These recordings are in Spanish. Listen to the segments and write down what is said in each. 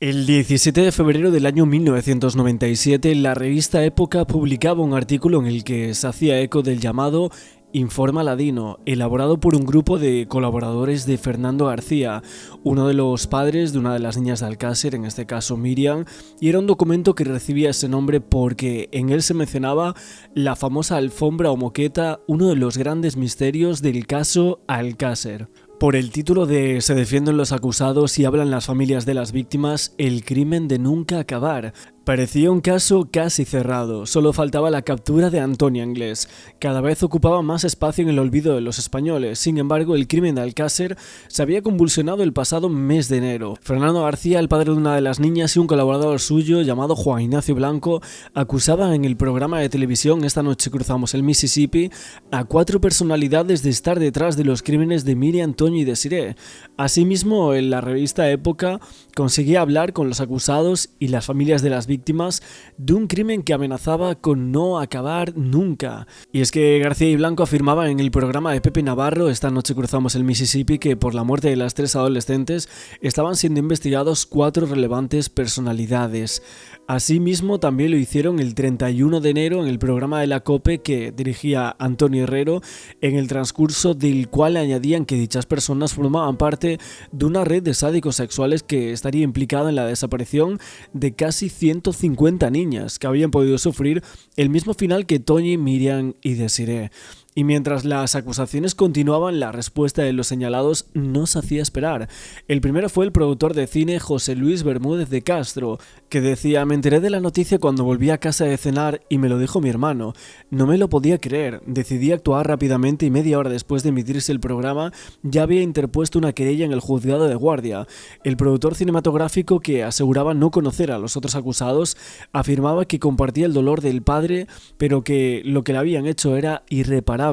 El 17 de febrero del año 1997, la revista Época publicaba un artículo en el que se hacía eco del llamado Informe Aladino, elaborado por un grupo de colaboradores de Fernando García, uno de los padres de una de las niñas de Alcácer, en este caso Miriam, y era un documento que recibía ese nombre porque en él se mencionaba la famosa alfombra o moqueta, uno de los grandes misterios del caso Alcácer. Por el título de Se defienden los acusados y hablan las familias de las víctimas, el crimen de nunca acabar. Parecía un caso casi cerrado, solo faltaba la captura de Antonia Anglés. Cada vez ocupaba más espacio en el olvido de los españoles. Sin embargo, el crimen de Alcácer se había convulsionado el pasado mes de enero. Fernando García, el padre de una de las niñas y un colaborador suyo llamado Juan Ignacio Blanco, acusaban en el programa de televisión Esta noche cruzamos el Mississippi a 4 personalidades de estar detrás de los crímenes de Miriam, Toño y Desiree. Asimismo, en la revista Época conseguía hablar con los acusados y las familias de las víctimas de un crimen que amenazaba con no acabar nunca. Y es que García y Blanco afirmaban en el programa de Pepe Navarro Esta noche cruzamos el Mississippi que por la muerte de las 3 adolescentes estaban siendo investigados 4 relevantes personalidades. Asimismo, también lo hicieron el 31 de enero en el programa de la COPE que dirigía Antonio Herrero, en el transcurso del cual añadían que dichas personas formaban parte de una red de sádicos sexuales que estaría implicada en la desaparición de casi 150 niñas que habían podido sufrir el mismo final que Toñi, Miriam y Desiree. Y mientras las acusaciones continuaban, la respuesta de los señalados no se hacía esperar. El primero fue el productor de cine José Luis Bermúdez de Castro, que decía: me enteré de la noticia cuando volví a casa de cenar y me lo dijo mi hermano. No me lo podía creer. Decidí actuar rápidamente y media hora después de emitirse el programa ya había interpuesto una querella en el juzgado de guardia. El productor cinematográfico, que aseguraba no conocer a los otros acusados, afirmaba que compartía el dolor del padre, pero que lo que le habían hecho era irreparable,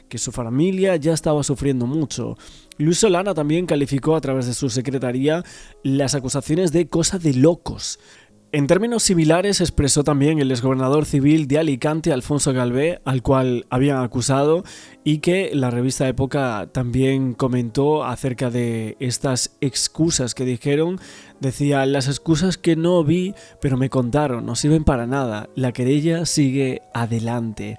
que su familia ya estaba sufriendo mucho. Luis Solana también calificó a través de su secretaría las acusaciones de cosa de locos. En términos similares expresó también el exgobernador civil de Alicante, Alfonso Calvé, al cual habían acusado, y que la revista Época también comentó acerca de estas excusas que dijeron. Decía: las excusas que no vi pero me contaron no sirven para nada, la querella sigue adelante.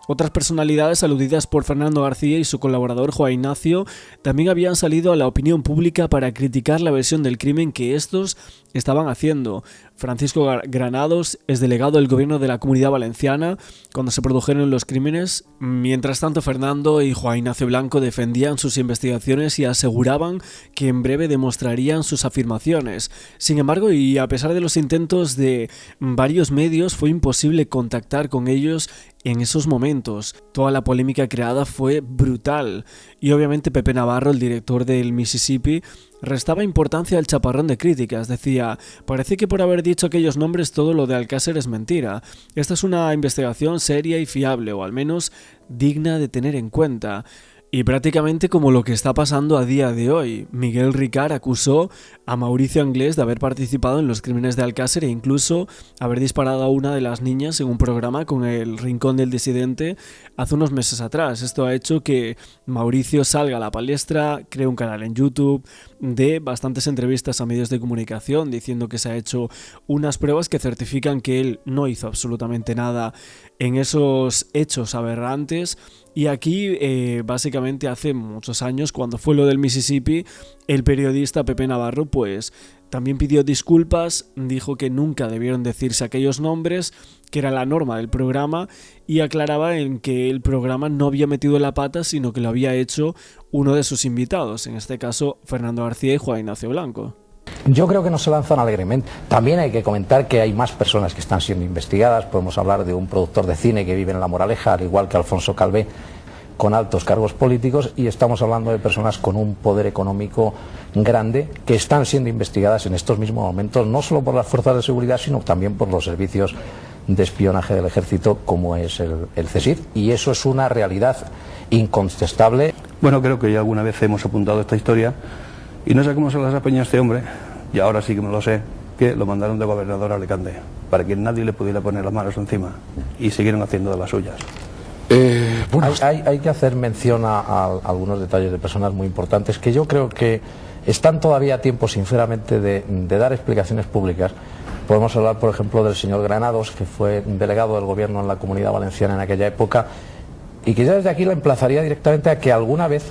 Otras personalidades aludidas por Fernando García y su colaborador Juan Ignacio también habían salido a la opinión pública para criticar la versión del crimen que estos estaban haciendo. Francisco Granados es delegado del gobierno de la Comunidad Valenciana cuando se produjeron los crímenes. Mientras tanto, Fernando y Juan Ignacio Blanco defendían sus investigaciones y aseguraban que en breve demostrarían sus afirmaciones. Sin embargo, y a pesar de los intentos de varios medios, fue imposible contactar con ellos en esos momentos. Toda la polémica creada fue brutal y obviamente Pepe Navarro, el director del Mississippi, restaba importancia al chaparrón de críticas. Decía: parece que por haber dicho aquellos nombres todo lo de Alcácer es mentira. Esta es una investigación seria y fiable, o al menos digna de tener en cuenta. Y prácticamente como lo que está pasando a día de hoy. Miguel Ricard acusó a Mauricio Anglés de haber participado en los crímenes de Alcácer e incluso haber disparado a una de las niñas en un programa con el Rincón del Disidente hace unos meses atrás. Esto ha hecho que Mauricio salga a la palestra, cree un canal en YouTube, dé bastantes entrevistas a medios de comunicación diciendo que se ha hecho unas pruebas que certifican que él no hizo absolutamente nada en esos hechos aberrantes. Y aquí, básicamente hace muchos años, cuando fue lo del Mississippi, el periodista Pepe Navarro pues también pidió disculpas, dijo que nunca debieron decirse aquellos nombres, que era la norma del programa, y aclaraba en que el programa no había metido la pata, sino que lo había hecho uno de sus invitados, en este caso Fernando García y Juan Ignacio Blanco. Yo creo que no se lanzan alegremente. También hay que comentar que hay más personas que están siendo investigadas. Podemos hablar de un productor de cine que vive en La Moraleja, al igual que Alfonso Calvé, con altos cargos políticos, y estamos hablando de personas con un poder económico grande que están siendo investigadas en estos mismos momentos, no solo por las fuerzas de seguridad, sino también por los servicios de espionaje del ejército, como es el CSIC, y eso es una realidad incontestable. Bueno, creo que ya alguna vez hemos apuntado esta historia y no sé cómo se las apañó este hombre, y ahora sí que me lo sé, que lo mandaron de gobernador a Alicante para que nadie le pudiera poner las manos encima, y siguieron haciendo de las suyas. Hay que hacer mención a algunos detalles de personas muy importantes que yo creo que Están todavía a tiempo, sinceramente, de dar explicaciones públicas. Podemos hablar, por ejemplo, del señor Granados, que fue delegado del gobierno en la Comunidad Valenciana en aquella época, y que ya desde aquí la emplazaría directamente a que alguna vez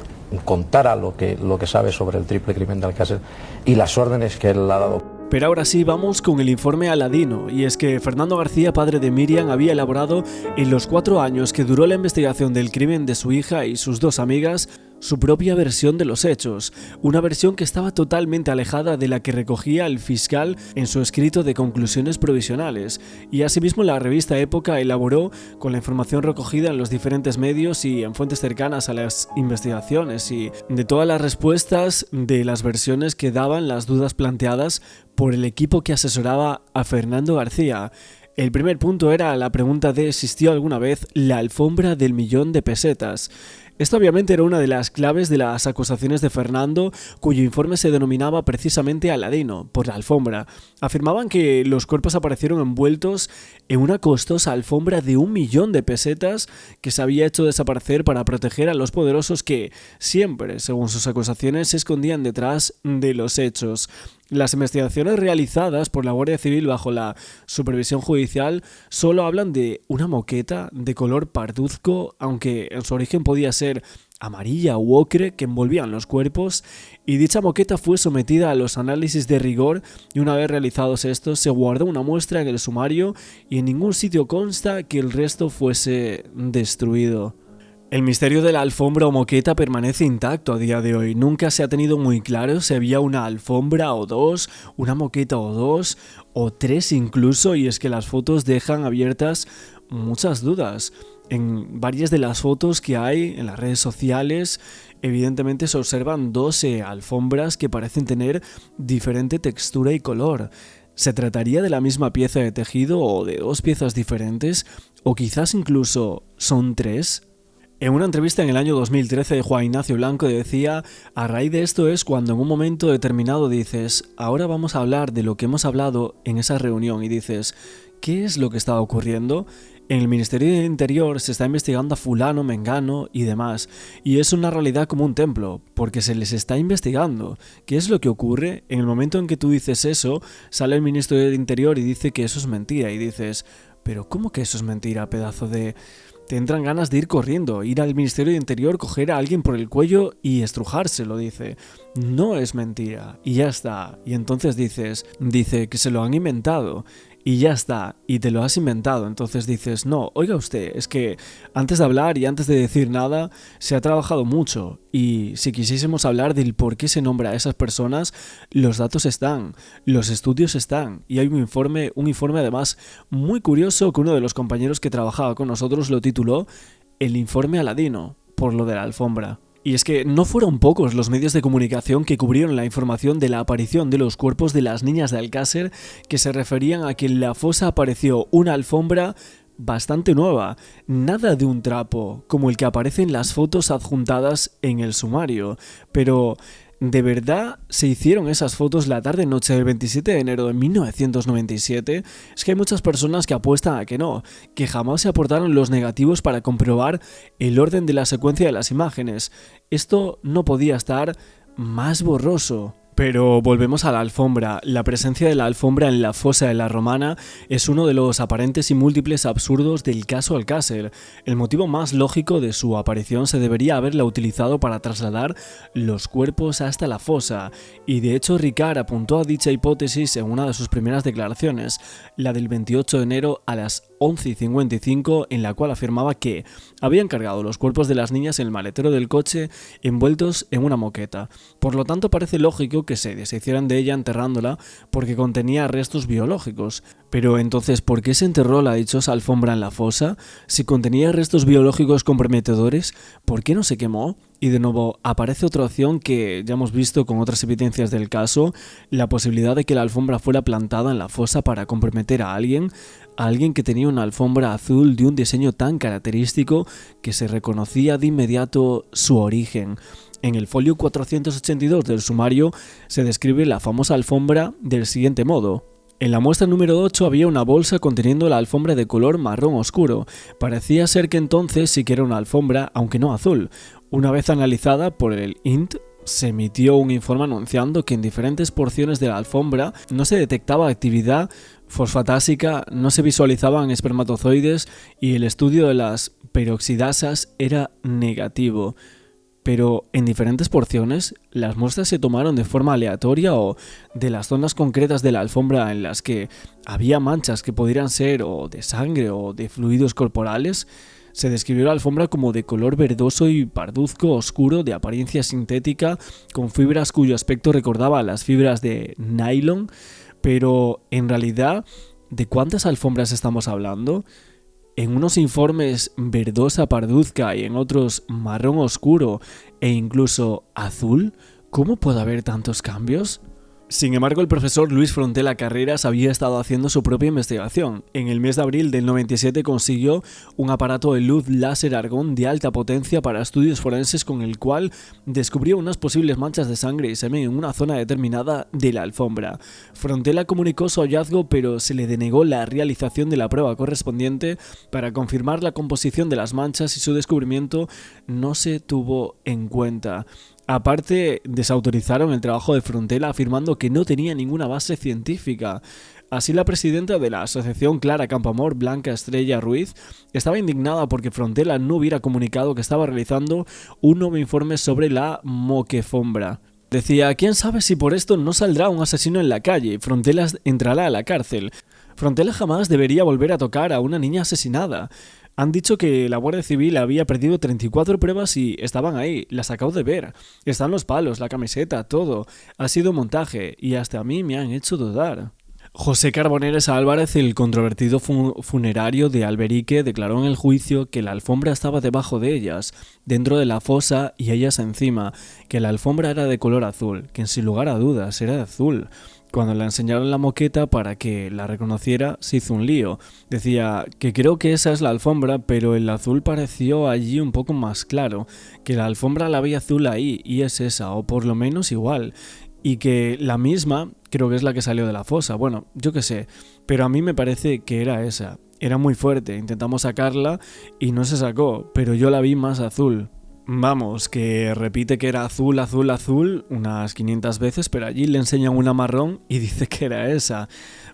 contara lo que sabe sobre el triple crimen de Alcácer y las órdenes que él ha dado. Pero ahora sí vamos con el informe Aladino, y es que Fernando García, padre de Miriam, había elaborado en los 4 años que duró la investigación del crimen de su hija y sus 2 amigas su propia versión de los hechos, una versión que estaba totalmente alejada de la que recogía el fiscal en su escrito de conclusiones provisionales, y asimismo la revista Época elaboró con la información recogida en los diferentes medios y en fuentes cercanas a las investigaciones y de todas las respuestas de las versiones que daban las dudas planteadas por el equipo que asesoraba a Fernando García. El primer punto era la pregunta de ¿existió alguna vez la alfombra del 1.000.000 de pesetas? Esto obviamente era una de las claves de las acusaciones de Fernando, cuyo informe se denominaba precisamente Aladino, por la alfombra. Afirmaban que los cuerpos aparecieron envueltos en una costosa alfombra de 1.000.000 de pesetas que se había hecho desaparecer para proteger a los poderosos que siempre, según sus acusaciones, se escondían detrás de los hechos. Las investigaciones realizadas por la Guardia Civil bajo la supervisión judicial solo hablan de una moqueta de color parduzco, aunque en su origen podía ser amarilla u ocre, que envolvían los cuerpos, y dicha moqueta fue sometida a los análisis de rigor y una vez realizados estos se guardó una muestra en el sumario y en ningún sitio consta que el resto fuese destruido. El misterio de la alfombra o moqueta permanece intacto a día de hoy. Nunca se ha tenido muy claro si había una alfombra o 2, una moqueta o 2, o 3 incluso, y es que las fotos dejan abiertas muchas dudas. En varias de las fotos que hay en las redes sociales, evidentemente se observan 12 alfombras que parecen tener diferente textura y color. ¿Se trataría de la misma pieza de tejido o de 2 piezas diferentes? ¿O quizás incluso son 3? En una entrevista en el año 2013 de Juan Ignacio Blanco decía: a raíz de esto es cuando en un momento determinado dices, ahora vamos a hablar de lo que hemos hablado en esa reunión, y dices, ¿qué es lo que está ocurriendo? En el Ministerio del Interior se está investigando a fulano, mengano y demás, y es una realidad como un templo, porque se les está investigando. ¿Qué es lo que ocurre? En el momento en que tú dices eso, sale el Ministro del Interior y dice que eso es mentira, y dices, ¿pero cómo que eso es mentira, pedazo de...? Te entran ganas de ir corriendo, ir al Ministerio de Interior, coger a alguien por el cuello y estrujárselo, dice. No es mentira, y ya está. Y entonces dice que se lo han inventado, y ya está, y te lo has inventado. Entonces dices, no, oiga usted, es que antes de hablar y antes de decir nada, se ha trabajado mucho, y si quisiésemos hablar del por qué se nombra a esas personas, los datos están, los estudios están, y hay un informe además muy curioso que uno de los compañeros que trabajaba con nosotros lo tituló El informe Aladino, por lo de la alfombra. Y es que no fueron pocos los medios de comunicación que cubrieron la información de la aparición de los cuerpos de las niñas de Alcácer, que se referían a que en la fosa apareció una alfombra bastante nueva, nada de un trapo, como el que aparece en las fotos adjuntadas en el sumario. Pero ¿de verdad se hicieron esas fotos la tarde-noche del 27 de enero de 1997? Es que hay muchas personas que apuestan a que no, que jamás se aportaron los negativos para comprobar el orden de la secuencia de las imágenes. Esto no podía estar más borroso. Pero volvemos a la alfombra. La presencia de la alfombra en la fosa de la Romana es uno de los aparentes y múltiples absurdos del caso Alcácer. El motivo más lógico de su aparición se debería haberla utilizado para trasladar los cuerpos hasta la fosa, y de hecho Ricard apuntó a dicha hipótesis en una de sus primeras declaraciones, la del 28 de enero a las 11:55, en la cual afirmaba que habían cargado los cuerpos de las niñas en el maletero del coche envueltos en una moqueta. Por lo tanto, parece lógico que se deshicieran de ella enterrándola porque contenía restos biológicos. Pero entonces, ¿por qué se enterró la dichosa alfombra en la fosa? Si contenía restos biológicos comprometedores, ¿por qué no se quemó? Y de nuevo, aparece otra opción que ya hemos visto con otras evidencias del caso, la posibilidad de que la alfombra fuera plantada en la fosa para comprometer a alguien que tenía una alfombra azul de un diseño tan característico que se reconocía de inmediato su origen. En el folio 482 del sumario se describe la famosa alfombra del siguiente modo. En la muestra número 8 había una bolsa conteniendo la alfombra de color marrón oscuro. Parecía ser que entonces sí que era una alfombra, aunque no azul. Una vez analizada por el INT, se emitió un informe anunciando que en diferentes porciones de la alfombra no se detectaba actividad fosfatásica, no se visualizaban espermatozoides y el estudio de las peroxidasas era negativo. Pero en diferentes porciones, las muestras se tomaron de forma aleatoria o de las zonas concretas de la alfombra en las que había manchas que pudieran ser o de sangre o de fluidos corporales. Se describió la alfombra como de color verdoso y parduzco oscuro, de apariencia sintética, con fibras cuyo aspecto recordaba a las fibras de nylon. Pero, en realidad, ¿de cuántas alfombras estamos hablando? En unos informes verdosa parduzca y en otros marrón oscuro e incluso azul. ¿Cómo puede haber tantos cambios? Sin embargo, el profesor Luis Frontela Carreras había estado haciendo su propia investigación. En el mes de abril del 97 consiguió un aparato de luz láser argón de alta potencia para estudios forenses con el cual descubrió unas posibles manchas de sangre y semen en una zona determinada de la alfombra. Frontela comunicó su hallazgo, pero se le denegó la realización de la prueba correspondiente para confirmar la composición de las manchas y su descubrimiento no se tuvo en cuenta. Aparte, desautorizaron el trabajo de Frontela afirmando que no tenía ninguna base científica. Así, la presidenta de la asociación Clara Campoamor, Blanca Estrella Ruiz, estaba indignada porque Frontela no hubiera comunicado que estaba realizando un nuevo informe sobre la moquefombra. Decía, ¿quién sabe si por esto no saldrá un asesino en la calle? Frontela entrará a la cárcel. Frontela jamás debería volver a tocar a una niña asesinada. Han dicho que la Guardia Civil había perdido 34 pruebas y estaban ahí, las acabo de ver. Están los palos, la camiseta, todo. Ha sido montaje y hasta a mí me han hecho dudar. José Carboneres Álvarez, el controvertido funerario de Alberique, declaró en el juicio que la alfombra estaba debajo de ellas, dentro de la fosa y ellas encima, que la alfombra era de color azul, que sin lugar a dudas era de azul. Cuando le enseñaron la moqueta para que la reconociera, se hizo un lío. Decía que creo que esa es la alfombra, pero el azul pareció allí un poco más claro, que la alfombra la vi azul ahí y es esa, o por lo menos igual. Y que la misma creo que es la que salió de la fosa. Bueno, yo qué sé, pero a mí me parece que era esa. Era muy fuerte, intentamos sacarla y no se sacó, pero yo la vi más azul. Vamos, que repite que era azul, azul, azul unas 500 veces, pero allí le enseñan una marrón y dice que era esa.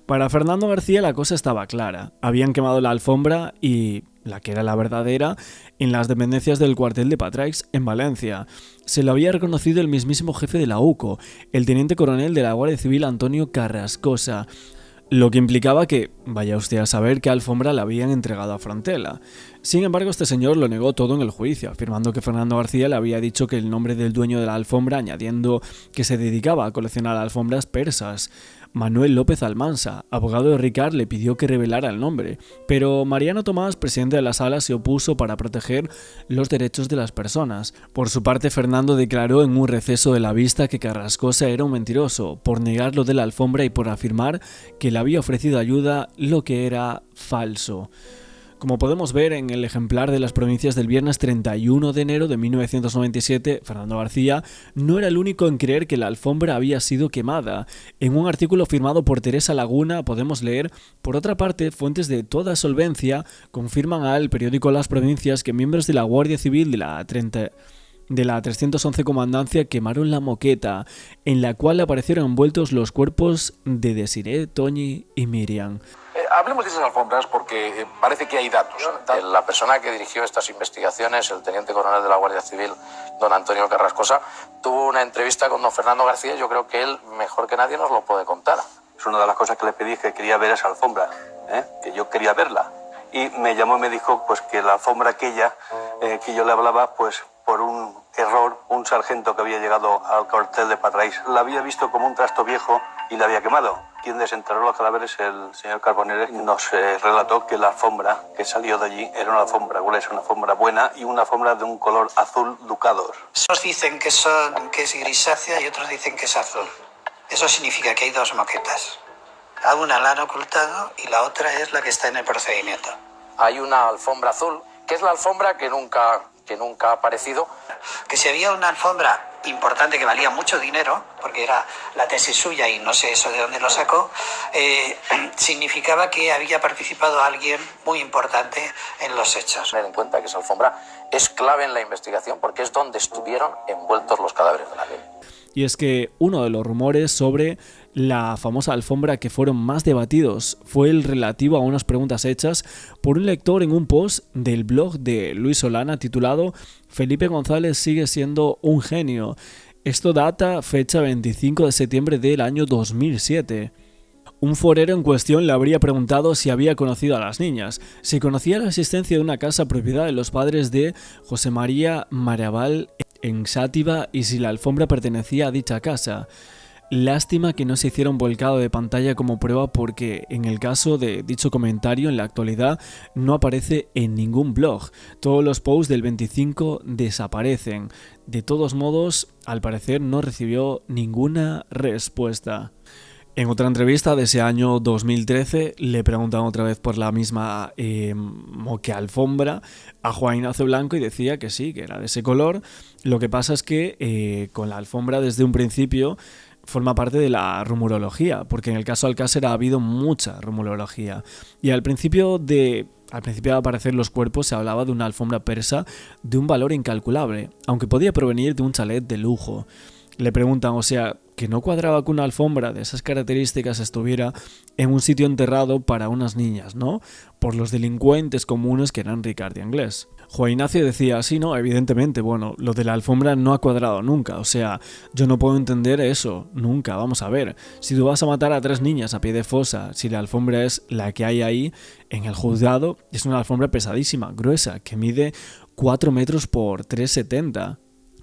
Para Fernando García la cosa estaba clara. Habían quemado la alfombra y la que era la verdadera en las dependencias del cuartel de Patraix en Valencia. Se lo había reconocido el mismísimo jefe de la UCO, el teniente coronel de la Guardia Civil Antonio Carrascosa. Lo que implicaba que, vaya usted a saber qué alfombra le habían entregado a Frontela. Sin embargo, este señor lo negó todo en el juicio, afirmando que Fernando García le había dicho que el nombre del dueño de la alfombra, añadiendo que se dedicaba a coleccionar alfombras persas. Manuel López Almansa, abogado de Ricard, le pidió que revelara el nombre, pero Mariano Tomás, presidente de la sala, se opuso para proteger los derechos de las personas. Por su parte, Fernando declaró en un receso de la vista que Carrascosa era un mentiroso, por negar lo de la alfombra y por afirmar que le había ofrecido ayuda, lo que era falso. Como podemos ver en el ejemplar de las provincias del viernes 31 de enero de 1997, Fernando García no era el único en creer que la alfombra había sido quemada. En un artículo firmado por Teresa Laguna podemos leer, por otra parte, fuentes de toda solvencia confirman al periódico Las Provincias que miembros de la Guardia Civil de la 311 Comandancia quemaron la moqueta, en la cual aparecieron envueltos los cuerpos de Desiré, Toñi y Miriam. Hablemos de esas alfombras porque parece que hay datos. La persona que dirigió estas investigaciones, el teniente coronel de la Guardia Civil, don Antonio Carrascosa, tuvo una entrevista con don Fernando García. Yo creo que él, mejor que nadie, nos lo puede contar. Es una de las cosas que le pedí, que quería ver esa alfombra, que yo quería verla. Y me llamó y me dijo pues que la alfombra aquella que yo le hablaba, pues por un error, un sargento que había llegado al cuartel de Patraix la había visto como un trasto viejo y la había quemado. Quien desenterró los cadáveres, el señor Carboneres, nos relató que la alfombra que salió de allí era una alfombra gruesa, una alfombra buena y una alfombra de un color azul ducados. Unos dicen que es grisácea y otros dicen que es azul. Eso significa que hay dos moquetas. A una la han ocultado y la otra es la que está en el procedimiento. Hay una alfombra azul, que es la alfombra que nunca ha aparecido. Que si había una alfombra importante que valía mucho dinero, porque era la tesis suya y no sé eso de dónde lo sacó, significaba que había participado alguien muy importante en los hechos. Tener en cuenta que esa alfombra es clave en la investigación porque es donde estuvieron envueltos los cadáveres de la ley. Y es que uno de los rumores sobre la famosa alfombra que fueron más debatidos fue el relativo a unas preguntas hechas por un lector en un post del blog de Luis Solana titulado "Felipe González sigue siendo un genio". Esto data fecha 25 de septiembre del año 2007. Un forero en cuestión le habría preguntado si había conocido a las niñas, si conocía la existencia de una casa propiedad de los padres de José María Maravall en Xàtiva y si la alfombra pertenecía a dicha casa. Lástima que no se hiciera un volcado de pantalla como prueba porque en el caso de dicho comentario en la actualidad no aparece en ningún blog. Todos los posts del 25 desaparecen. De todos modos, al parecer no recibió ninguna respuesta. En otra entrevista de ese año 2013 le preguntan otra vez por la misma moque alfombra a Juan Ignacio Blanco y decía que sí, que era de ese color. Lo que pasa es que con la alfombra desde un principio forma parte de la rumorología, porque en el caso Alcácer ha habido mucha rumorología. Y al principio de aparecer los cuerpos se hablaba de una alfombra persa de un valor incalculable, aunque podía provenir de un chalet de lujo. Le preguntan, o sea, que no cuadraba que una alfombra de esas características estuviera en un sitio enterrado para unas niñas, ¿no? Por los delincuentes comunes que eran Ricard y Anglés. Juan Ignacio decía, sí, no, evidentemente, bueno, lo de la alfombra no ha cuadrado nunca, o sea, yo no puedo entender eso, nunca, vamos a ver. Si tú vas a matar a 3 niñas a pie de fosa, si la alfombra es la que hay ahí en el juzgado, es una alfombra pesadísima, gruesa, que mide 4 metros por 3,70.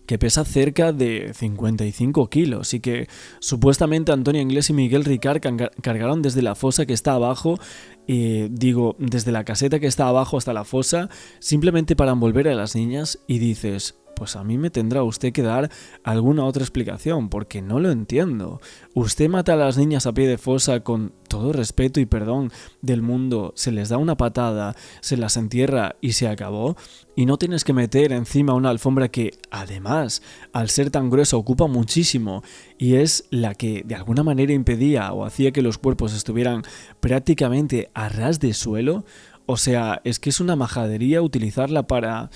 Que pesa cerca de 55 kilos y que supuestamente Antonio Anglés y Miguel Ricard cargaron desde la fosa que está abajo, desde la caseta que está abajo hasta la fosa, simplemente para envolver a las niñas y dices, pues a mí me tendrá usted que dar alguna otra explicación, porque no lo entiendo. Usted mata a las niñas a pie de fosa con todo respeto y perdón del mundo, se les da una patada, se las entierra y se acabó, y no tienes que meter encima una alfombra que, además, al ser tan gruesa ocupa muchísimo y es la que de alguna manera impedía o hacía que los cuerpos estuvieran prácticamente a ras de suelo. O sea, es que es una majadería utilizarla para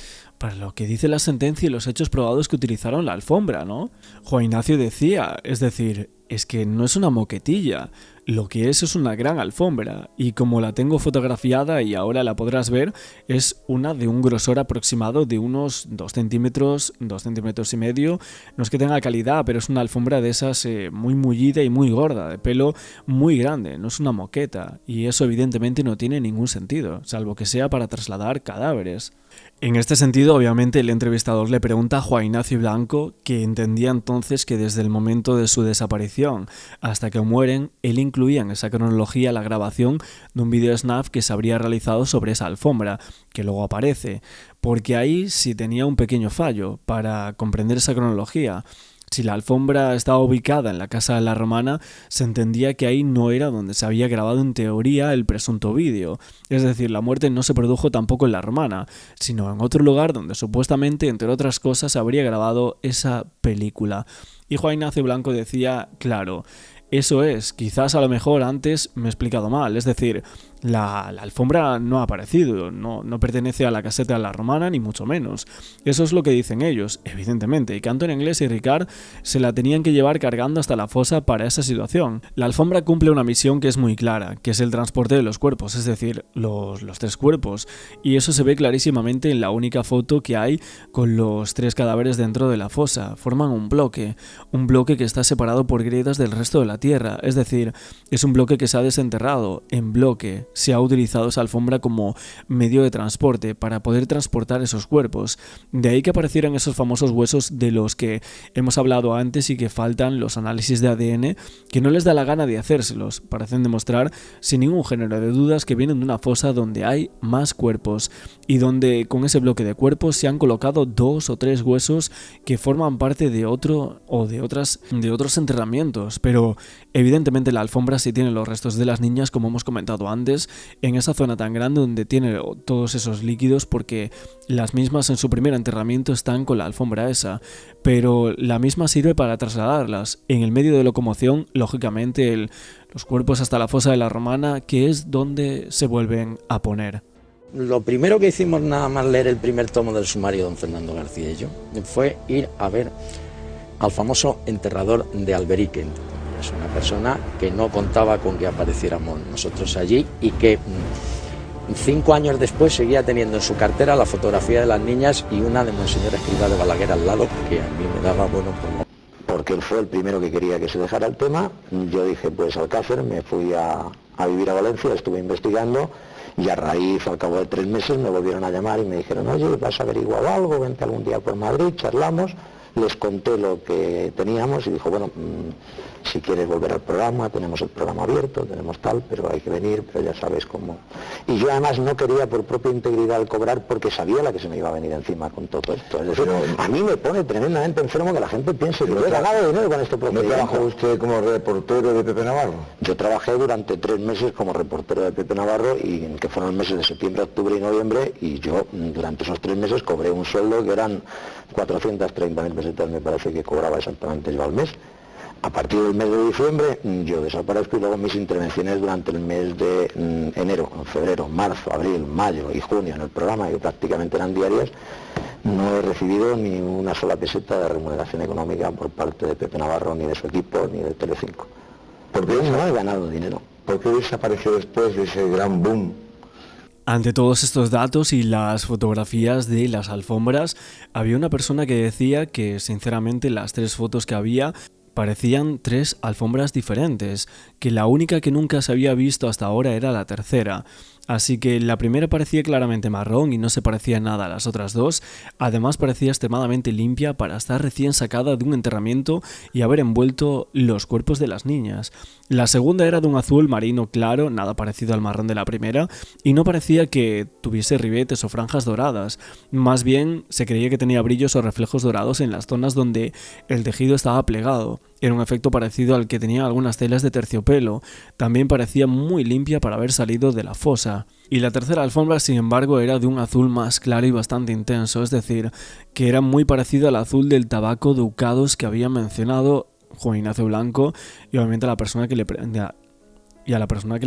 lo que dice la sentencia y los hechos probados que utilizaron la alfombra, ¿no? Juan Ignacio decía, es decir, es que no es una moquetilla, lo que es una gran alfombra, y como la tengo fotografiada y ahora la podrás ver, es una de un grosor aproximado de unos 2 centímetros, 2 centímetros y medio, no es que tenga calidad, pero es una alfombra de esas muy mullida y muy gorda, de pelo muy grande, no es una moqueta, y eso evidentemente no tiene ningún sentido, salvo que sea para trasladar cadáveres. En este sentido, obviamente, el entrevistador le pregunta a Juan Ignacio Blanco que entendía entonces que desde el momento de su desaparición hasta que mueren, él incluía en esa cronología la grabación de un video snap que se habría realizado sobre esa alfombra, que luego aparece, porque ahí sí tenía un pequeño fallo para comprender esa cronología. Si la alfombra estaba ubicada en la casa de la Romana, se entendía que ahí no era donde se había grabado en teoría el presunto vídeo. Es decir, la muerte no se produjo tampoco en la Romana, sino en otro lugar donde supuestamente, entre otras cosas, se habría grabado esa película. Y Juan Ignacio Blanco decía, claro, eso es, quizás a lo mejor antes me he explicado mal, es decir, la alfombra no ha aparecido, no pertenece a la caseta de la Romana, ni mucho menos. Eso es lo que dicen ellos, evidentemente, y que Antonio Anglés y Ricard se la tenían que llevar cargando hasta la fosa para esa situación. La alfombra cumple una misión que es muy clara, que es el transporte de los cuerpos, es decir, los 3 cuerpos, y eso se ve clarísimamente en la única foto que hay con los 3 cadáveres dentro de la fosa. Forman un bloque que está separado por grietas del resto de la tierra, es decir, es un bloque que se ha desenterrado en bloque. Se ha utilizado esa alfombra como medio de transporte para poder transportar esos cuerpos. De ahí que aparecieran esos famosos huesos de los que hemos hablado antes y que faltan los análisis de ADN, que no les da la gana de hacérselos. Parecen demostrar sin ningún género de dudas que vienen de una fosa donde hay más cuerpos y donde con ese bloque de cuerpos se han colocado 2 o 3 huesos que forman parte de otro o de otros enterramientos. Pero evidentemente la alfombra sí tiene los restos de las niñas, como hemos comentado antes, noches en esa zona tan grande donde tiene todos esos líquidos, porque las mismas en su primer enterramiento están con la alfombra esa, pero la misma sirve para trasladarlas en el medio de locomoción, lógicamente los cuerpos hasta la fosa de la Romana, que es donde se vuelven a poner. Lo primero que hicimos, nada más leer el primer tomo del sumario de don Fernando García y yo, fue ir a ver al famoso enterrador de Alberique. Es una persona que no contaba con que apareciéramos nosotros allí y que 5 años después seguía teniendo en su cartera la fotografía de las niñas y una de Monseñor Escrivá de Balaguer al lado, que a mí me daba porque él fue el primero que quería que se dejara el tema. Yo dije, pues Alcácer, me fui a vivir a Valencia, estuve investigando. Y a raíz, al cabo de 3 meses, me volvieron a llamar y me dijeron, oye, ¿vas a averiguar algo? Vente algún día por Madrid, charlamos. Les conté lo que teníamos y dijo, bueno, si quieres volver al programa, tenemos el programa abierto, tenemos tal, pero hay que venir, pero ya sabes cómo. Y yo además no quería por propia integridad cobrar porque sabía la que se me iba a venir encima con todo esto. Es decir, a mí me pone tremendamente enfermo que la gente piense que yo he ganado dinero con este procedimiento. ¿No trabajó usted como reportero de Pepe Navarro? Yo trabajé durante 3 meses como reportero de Pepe Navarro, y que fueron los meses de septiembre, octubre y noviembre, y yo durante esos 3 meses cobré un sueldo que eran 430.000 pesetas, me parece que cobraba exactamente yo al mes. A partir del mes de diciembre yo desaparezco y luego mis intervenciones durante el mes de enero, febrero, marzo, abril, mayo y junio en el programa, que prácticamente eran diarias, no he recibido ni una sola peseta de remuneración económica por parte de Pepe Navarro, ni de su equipo, ni de Telecinco. Porque yo no he ganado dinero. ¿Por qué desapareció después de ese gran boom? Ante todos estos datos y las fotografías de las alfombras, había una persona que decía que, sinceramente, las 3 fotos que había parecían 3 alfombras diferentes, que la única que nunca se había visto hasta ahora era la tercera. Así que la primera parecía claramente marrón y no se parecía nada a las otras 2, además parecía extremadamente limpia para estar recién sacada de un enterramiento y haber envuelto los cuerpos de las niñas. La segunda era de un azul marino claro, nada parecido al marrón de la primera, y no parecía que tuviese ribetes o franjas doradas, más bien se creía que tenía brillos o reflejos dorados en las zonas donde el tejido estaba plegado. Era un efecto parecido al que tenían algunas telas de terciopelo. También parecía muy limpia para haber salido de la fosa. Y la tercera alfombra, sin embargo, era de un azul más claro y bastante intenso, es decir, que era muy parecido al azul del tabaco Ducados que había mencionado Juan Ignacio Blanco y obviamente a la persona que le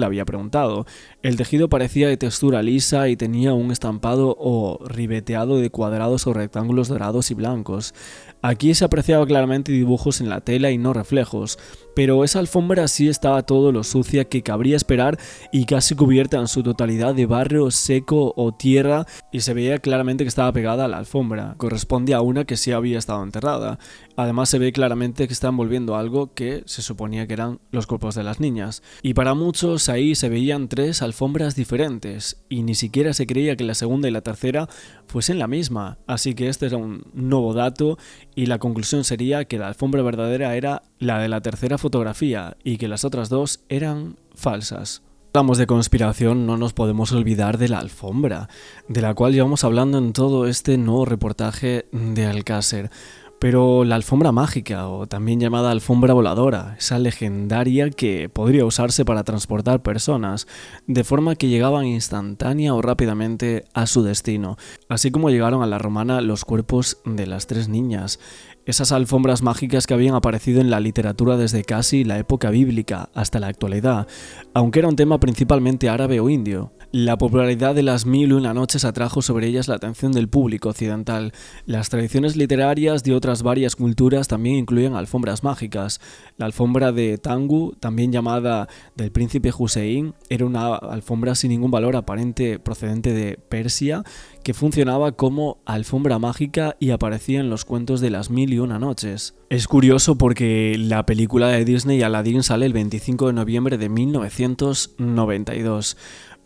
había preguntado. El tejido parecía de textura lisa y tenía un estampado o ribeteado de cuadrados o rectángulos dorados y blancos. Aquí se apreciaba claramente dibujos en la tela y no reflejos, pero esa alfombra sí estaba todo lo sucia que cabría esperar y casi cubierta en su totalidad de barro seco o tierra, y se veía claramente que estaba pegada a la alfombra. Corresponde a una que sí había estado enterrada. Además se ve claramente que está envolviendo algo que se suponía que eran los cuerpos de las niñas. Y para muchos ahí se veían 3 alfombras diferentes y ni siquiera se creía que la segunda y la tercera fuesen la misma. Así que este era un nuevo dato y la conclusión sería que la alfombra verdadera era la de la tercera fotografía y que las otras 2 eran falsas. Hablamos de conspiración, no nos podemos olvidar de la alfombra, de la cual llevamos hablando en todo este nuevo reportaje de Alcácer. Pero la alfombra mágica, o también llamada alfombra voladora, esa legendaria que podría usarse para transportar personas, de forma que llegaban instantánea o rápidamente a su destino, así como llegaron a la Romana los cuerpos de las 3 niñas. Esas alfombras mágicas que habían aparecido en la literatura desde casi la época bíblica hasta la actualidad, aunque era un tema principalmente árabe o indio. La popularidad de las 1001 noches atrajo sobre ellas la atención del público occidental. Las tradiciones literarias de otras varias culturas también incluían alfombras mágicas. La alfombra de Tangu, también llamada del príncipe Hussein, era una alfombra sin ningún valor aparente procedente de Persia, que funcionaba como alfombra mágica y aparecía en los cuentos de las 1001 noches. Es curioso porque la película de Disney Aladdin sale el 25 de noviembre de 1992.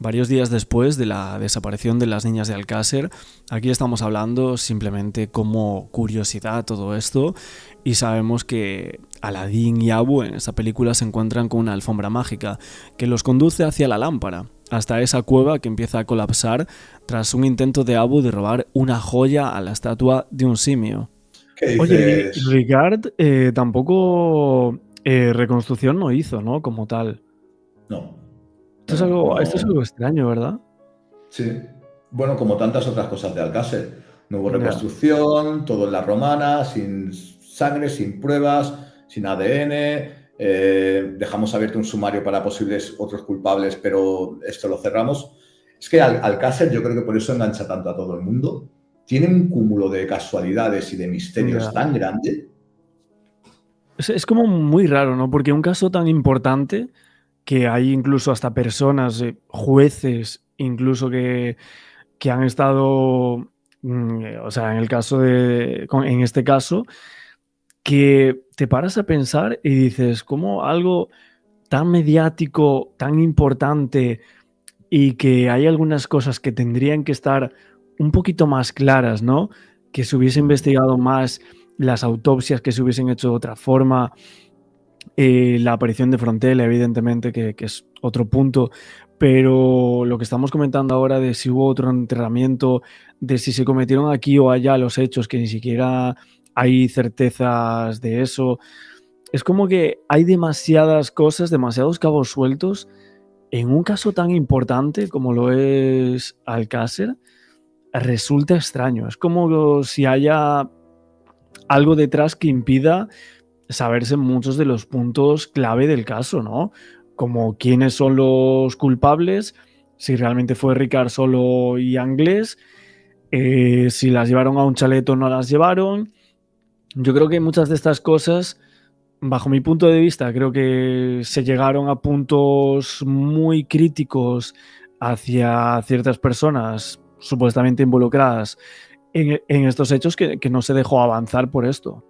Varios días después de la desaparición de las niñas de Alcácer. Aquí estamos hablando simplemente como curiosidad todo esto, y sabemos que Aladín y Abu en esta película se encuentran con una alfombra mágica que los conduce hacia la lámpara, hasta esa cueva que empieza a colapsar tras un intento de Abu de robar una joya a la estatua de un simio. Oye, Ricard tampoco reconstrucción no hizo, ¿no? Como tal. No. Esto es algo extraño, ¿verdad? Sí. Bueno, como tantas otras cosas de Alcácer. No hubo Ya. reconstrucción, todo en la romana, sin sangre, sin pruebas, sin ADN. Dejamos abierto un sumario para posibles otros culpables, pero esto lo cerramos. Es que Alcácer, yo creo que por eso engancha tanto a todo el mundo. Tiene un cúmulo de casualidades y de misterios Ya. tan grande. Es como muy raro, ¿no? Porque un caso tan importante que hay incluso hasta personas, jueces, incluso que han estado, o sea, en el caso en este caso, que te paras a pensar y dices, ¿cómo algo tan mediático, tan importante y que hay algunas cosas que tendrían que estar un poquito más claras, ¿no? Que se hubiese investigado más, las autopsias que se hubiesen hecho de otra forma, la aparición de Frontela, evidentemente, que es otro punto, pero lo que estamos comentando ahora de si hubo otro enterramiento, de si se cometieron aquí o allá los hechos, que ni siquiera hay certezas de eso, es como que hay demasiadas cosas, demasiados cabos sueltos en un caso tan importante como lo es Alcácer. Resulta extraño, es como si haya algo detrás que impida saberse muchos de los puntos clave del caso, ¿no? Como quiénes son los culpables, si realmente fue Ricard solo y Anglés, si las llevaron a un chalet o no las llevaron. Yo creo que muchas de estas cosas, bajo mi punto de vista, creo que se llegaron a puntos muy críticos hacia ciertas personas supuestamente involucradas en estos hechos que no se dejó avanzar por esto.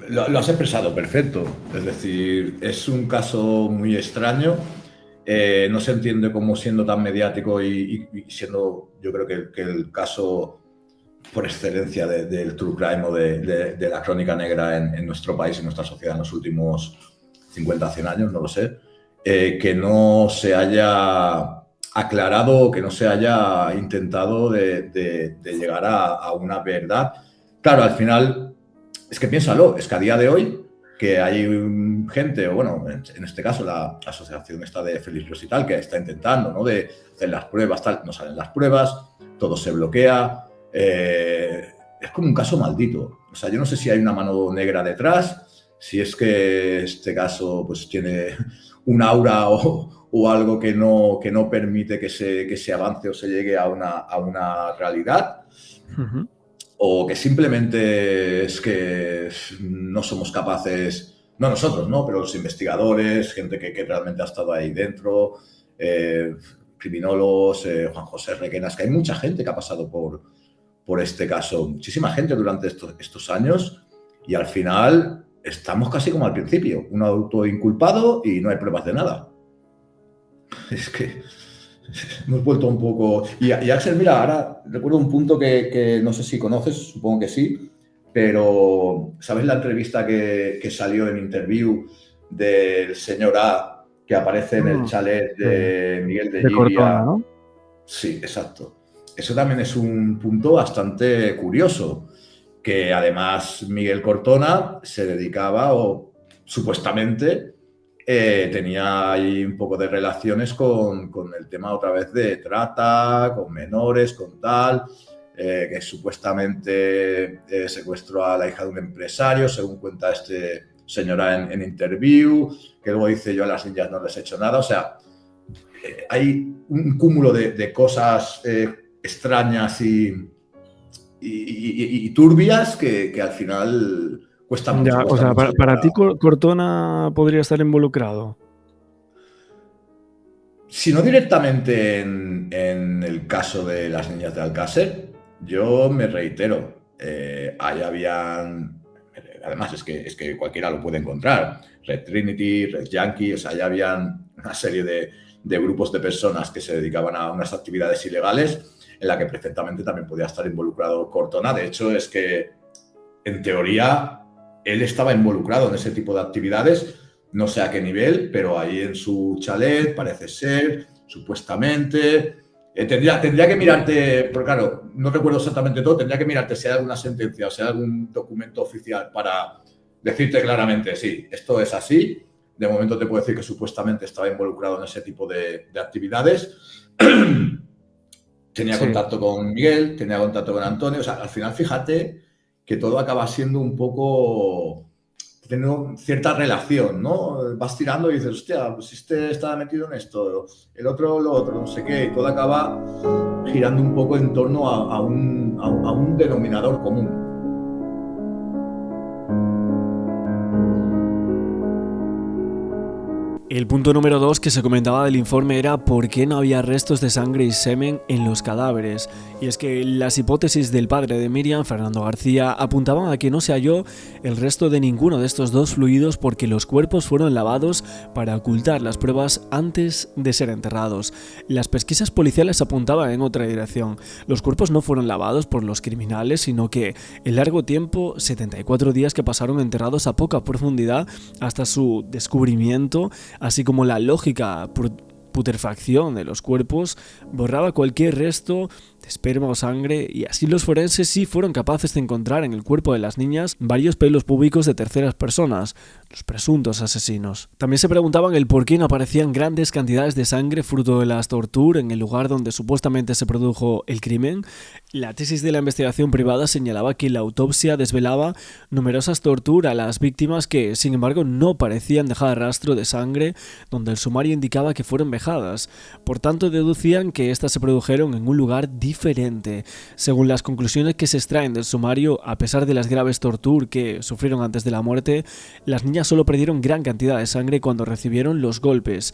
Lo has expresado perfecto. Es decir, es un caso muy extraño. No se entiende cómo siendo tan mediático y siendo, yo creo que el caso por excelencia del true crime o de la crónica negra en nuestro país, en nuestra sociedad en los últimos 50, 100 años, no lo sé, que no se haya aclarado, que no se haya intentado de llegar a una verdad. Claro, al final, es que piénsalo, es que a día de hoy que hay gente, o bueno, en este caso la asociación esta de Félix Ríos y tal, que está intentando, ¿no?, de hacer las pruebas, tal, no salen las pruebas, todo se bloquea. Es como un caso maldito. O sea, yo no sé si hay una mano negra detrás, si es que este caso pues tiene un aura o algo que no permite que se avance o se llegue a una realidad. Uh-huh. O que simplemente es que no somos capaces, no nosotros, ¿no?, pero los investigadores, gente que realmente ha estado ahí dentro, criminólogos, Juan José Requenas, que hay mucha gente que ha pasado por este caso, muchísima gente durante estos años, y al final estamos casi como al principio, un auto inculpado y no hay pruebas de nada. Es que hemos vuelto un poco... Y Axel, mira, ahora recuerdo un punto que no sé si conoces, supongo que sí, pero ¿sabes la entrevista que salió en Interview del señor A que aparece en el chalet de Miguel de Llívia? Cortona, ¿no? Sí, exacto. Eso también es un punto bastante curioso, que además Miguel Cortona se dedicaba o supuestamente... tenía ahí un poco de relaciones con el tema otra vez de trata, con menores, con tal, que supuestamente secuestró a la hija de un empresario, según cuenta este señora en Interview, que luego dice yo a las niñas no les he hecho nada. O sea, hay un cúmulo de cosas extrañas y turbias que al final... Cuesta mucho. Ya, o sea, para ti Cortona podría estar involucrado. Si no directamente en el caso de las niñas de Alcácer, yo me reitero, ahí habían, además es que cualquiera lo puede encontrar, Red Trinity, Red Yankee, o sea, ya habían una serie de grupos de personas que se dedicaban a unas actividades ilegales en la que perfectamente también podía estar involucrado Cortona. De hecho, es que en teoría él estaba involucrado en ese tipo de actividades, no sé a qué nivel, pero ahí en su chalet parece ser, supuestamente. Tendría que mirarte, porque claro, no recuerdo exactamente todo, tendría que mirarte si hay alguna sentencia o si hay algún documento oficial para decirte claramente, sí, esto es así, De momento te puedo decir que supuestamente estaba involucrado en ese tipo de actividades. Tenía contacto con Miguel, tenía contacto con Antonio. O sea, al final, fíjate que todo acaba siendo un poco... teniendo cierta relación, ¿no? Vas tirando y dices, hostia, pues este estaba metido en esto, el otro lo otro, no sé qué, y todo acaba girando un poco en torno a un denominador común. El punto número 2 que se comentaba del informe era por qué no había restos de sangre y semen en los cadáveres. Y es que las hipótesis del padre de Miriam, Fernando García, apuntaban a que no se halló el resto de ninguno de estos dos fluidos porque los cuerpos fueron lavados para ocultar las pruebas antes de ser enterrados. Las pesquisas policiales apuntaban en otra dirección. Los cuerpos no fueron lavados por los criminales, sino que el largo tiempo, 74 días que pasaron enterrados a poca profundidad hasta su descubrimiento, así como la lógica putrefacción de los cuerpos, borraba cualquier resto de esperma o sangre, y así los forenses sí fueron capaces de encontrar en el cuerpo de las niñas varios pelos púbicos de terceras personas, los presuntos asesinos. También se preguntaban el por qué no aparecían grandes cantidades de sangre fruto de las torturas en el lugar donde supuestamente se produjo el crimen. La tesis de la investigación privada señalaba que la autopsia desvelaba numerosas torturas a las víctimas que, sin embargo, no parecían dejar rastro de sangre, donde el sumario indicaba que fueron vejadas. Por tanto, deducían que éstas se produjeron en un lugar diferente. Según las conclusiones que se extraen del sumario, a pesar de las graves torturas que sufrieron antes de la muerte, las niñas solo perdieron gran cantidad de sangre cuando recibieron los golpes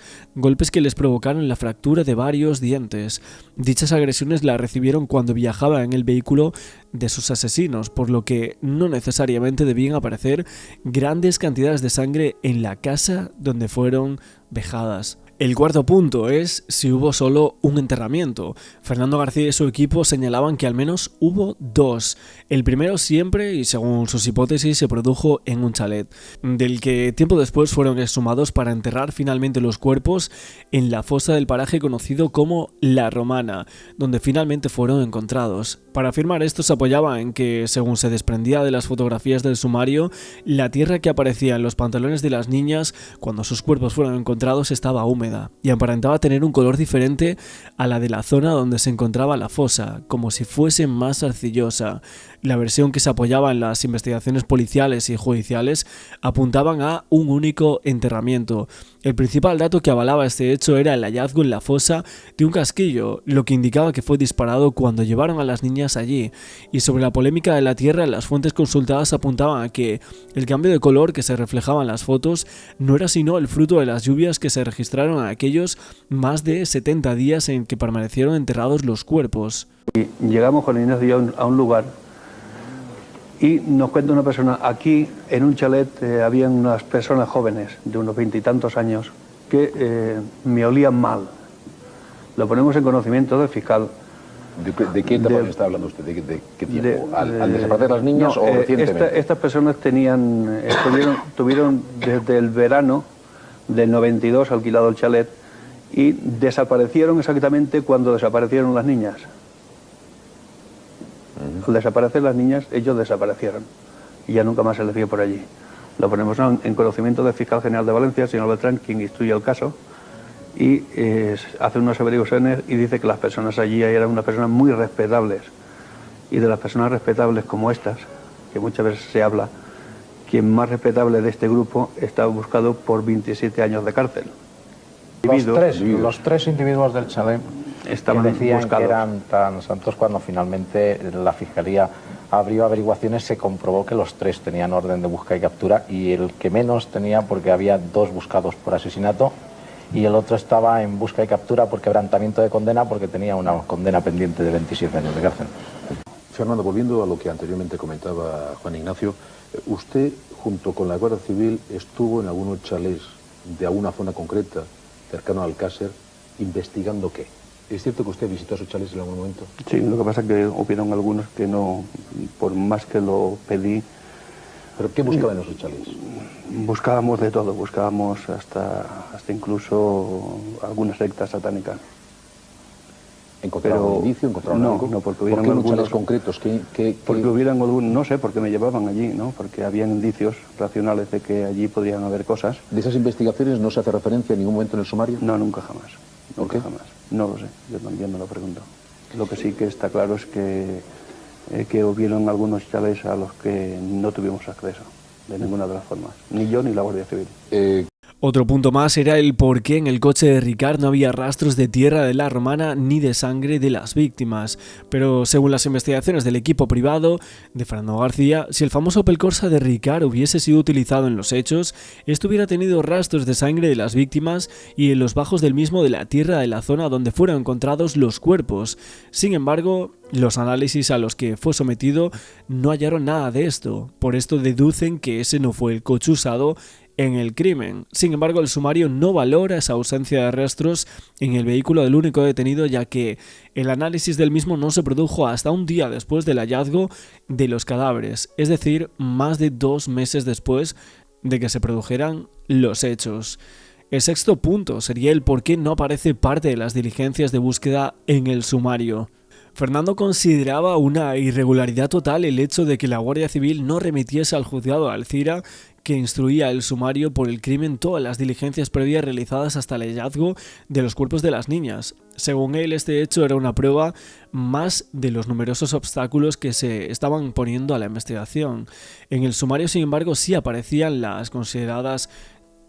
que les provocaron la fractura de varios dientes. Dichas agresiones las recibieron cuando viajaban en el vehículo de sus asesinos, por lo que no necesariamente debían aparecer grandes cantidades de sangre en la casa donde fueron vejadas. El cuarto punto es si hubo solo un enterramiento. Fernando García y su equipo señalaban que al menos hubo dos. El primero siempre, y según sus hipótesis, se produjo en un chalet, del que tiempo después fueron exhumados para enterrar finalmente los cuerpos en la fosa del paraje conocido como La Romana, donde finalmente fueron encontrados. Para afirmar esto se apoyaba en que, según se desprendía de las fotografías del sumario, la tierra que aparecía en los pantalones de las niñas cuando sus cuerpos fueron encontrados estaba húmeda y aparentaba tener un color diferente a la de la zona donde se encontraba la fosa, como si fuese más arcillosa. La versión que se apoyaba en las investigaciones policiales y judiciales apuntaban a un único enterramiento. El principal dato que avalaba este hecho era el hallazgo en la fosa de un casquillo, lo que indicaba que fue disparado cuando llevaron a las niñas allí. Y sobre la polémica de la tierra, las fuentes consultadas apuntaban a que el cambio de color que se reflejaba en las fotos no era sino el fruto de las lluvias que se registraron en aquellos más de 70 días en que permanecieron enterrados los cuerpos. Y llegamos con Ignacio a un lugar y nos cuenta una persona, aquí en un chalet habían unas personas jóvenes de unos 20 y tantos años que me olían mal. Lo ponemos en conocimiento del fiscal. ¿De qué etapa está hablando usted? ¿De qué tiempo? ¿Al desaparecer las niñas o recientemente? Estas personas tuvieron desde el verano del 92 alquilado el chalet y desaparecieron exactamente cuando desaparecieron las niñas. Al desaparecer las niñas, ellos desaparecieron y ya nunca más se les vio por allí. Lo ponemos en conocimiento del fiscal general de Valencia, señor Beltrán, quien instruye el caso, y hace unas averiguaciones y dice que las personas allí eran unas personas muy respetables. Y de las personas respetables como estas, que muchas veces se habla, quien más respetable de este grupo está buscado por 27 años de cárcel. Los tres individuos del chalet estaban decían buscados. que eran tan santos cuando finalmente la Fiscalía abrió averiguaciones, se comprobó que los tres tenían orden de búsqueda y captura y el que menos tenía porque había dos buscados por asesinato y el otro estaba en busca y captura por quebrantamiento de condena porque tenía una condena pendiente de 27 años de cárcel. Fernando, volviendo a lo que anteriormente comentaba Juan Ignacio, usted junto con la Guardia Civil estuvo en algunos chalés de alguna zona concreta cercano al Alcácer, investigando qué. ¿Es cierto que usted visitó esos chalés en algún momento? Sí, lo que pasa es que hubieron algunos que no, por más que lo pedí. ¿Pero qué buscaban en esos chalés? Buscábamos de todo, buscábamos hasta incluso algunas sectas satánicas. ¿Encontraron un indicio? ¿Encontraron algo? No, porque ¿Por hubieran qué unos algunos chales concretos? Porque hubieran algún, no sé, porque me llevaban allí, ¿no? Porque habían indicios racionales de que allí podrían haber cosas. ¿De esas investigaciones no se hace referencia en ningún momento en el sumario? No, nunca jamás. ¿Por qué? Jamás. No lo sé, yo también me lo pregunto. Lo que sí que está claro es que hubieron algunos chales a los que no tuvimos acceso, de ninguna de las formas. Ni yo ni la Guardia Civil. Otro punto más era el por qué en el coche de Ricard no había rastros de tierra de la Romana ni de sangre de las víctimas. Pero según las investigaciones del equipo privado de Fernando García, si el famoso Opel Corsa de Ricard hubiese sido utilizado en los hechos, esto hubiera tenido rastros de sangre de las víctimas y en los bajos del mismo de la tierra de la zona donde fueron encontrados los cuerpos. Sin embargo, los análisis a los que fue sometido no hallaron nada de esto. Por esto deducen que ese no fue el coche usado en el crimen. Sin embargo, el sumario no valora esa ausencia de rastros en el vehículo del único detenido, ya que el análisis del mismo no se produjo hasta un día después del hallazgo de los cadáveres, es decir, más de 2 meses después de que se produjeran los hechos. El sexto punto sería el por qué no aparece parte de las diligencias de búsqueda en el sumario. Fernando consideraba una irregularidad total el hecho de que la Guardia Civil no remitiese al juzgado de Alcira, que instruía el sumario por el crimen, todas las diligencias previas realizadas hasta el hallazgo de los cuerpos de las niñas. Según él, este hecho era una prueba más de los numerosos obstáculos que se estaban poniendo a la investigación. En el sumario, sin embargo, sí aparecían las consideradas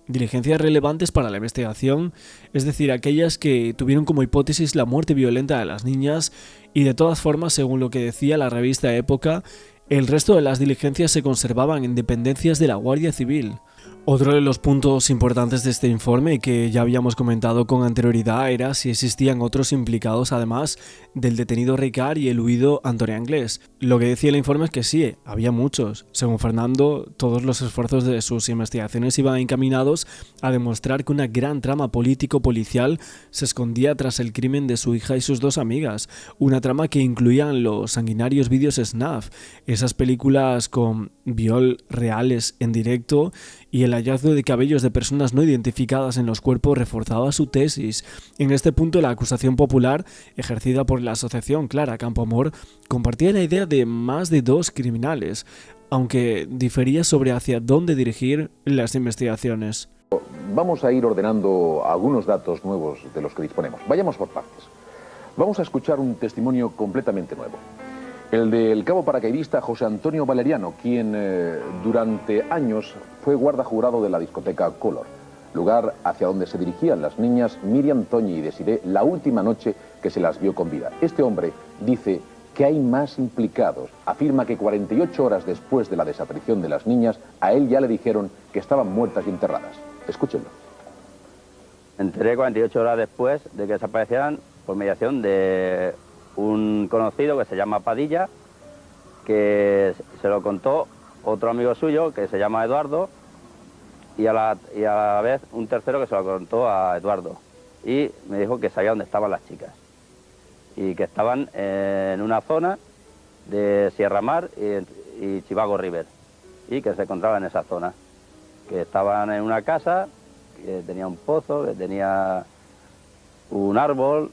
diligencias relevantes para la investigación, es decir, aquellas que tuvieron como hipótesis la muerte violenta de las niñas, y de todas formas, según lo que decía la revista Época, el resto de las diligencias se conservaban en dependencias de la Guardia Civil. Otro de los puntos importantes de este informe, que ya habíamos comentado con anterioridad, era si existían otros implicados además del detenido Ricard y el huido Antonio Anglés. Lo que decía el informe es que sí, había muchos. Según Fernando, todos los esfuerzos de sus investigaciones iban encaminados a demostrar que una gran trama político-policial se escondía tras el crimen de su hija y sus 2 amigas. Una trama que incluían los sanguinarios vídeos snuff, esas películas con viol reales en directo, y el hallazgo de cabellos de personas no identificadas en los cuerpos reforzaba su tesis. En este punto, la acusación popular, ejercida por la asociación Clara Campoamor, compartía la idea de más de 2 criminales, aunque difería sobre hacia dónde dirigir las investigaciones. Vamos a ir ordenando algunos datos nuevos de los que disponemos. Vayamos por partes. Vamos a escuchar un testimonio completamente nuevo. El del cabo paracaidista José Antonio Valeriano, quien durante años fue guarda jurado de la discoteca Color, lugar hacia donde se dirigían las niñas Miriam, Toñi y Desiré la última noche que se las vio con vida. Este hombre dice que hay más implicados. Afirma que 48 horas después de la desaparición de las niñas, a él ya le dijeron que estaban muertas y enterradas. Escúchenlo. Me enteré 48 horas después de que desaparecieran por mediación de un conocido que se llama Padilla, que se lo contó otro amigo suyo que se llama Eduardo, y a la vez un tercero que se lo contó a Eduardo, y me dijo que sabía dónde estaban las chicas y que estaban en una zona de Sierra Mar y Chivago River, y que se encontraban en esa zona, que estaban en una casa que tenía un pozo, que tenía un árbol,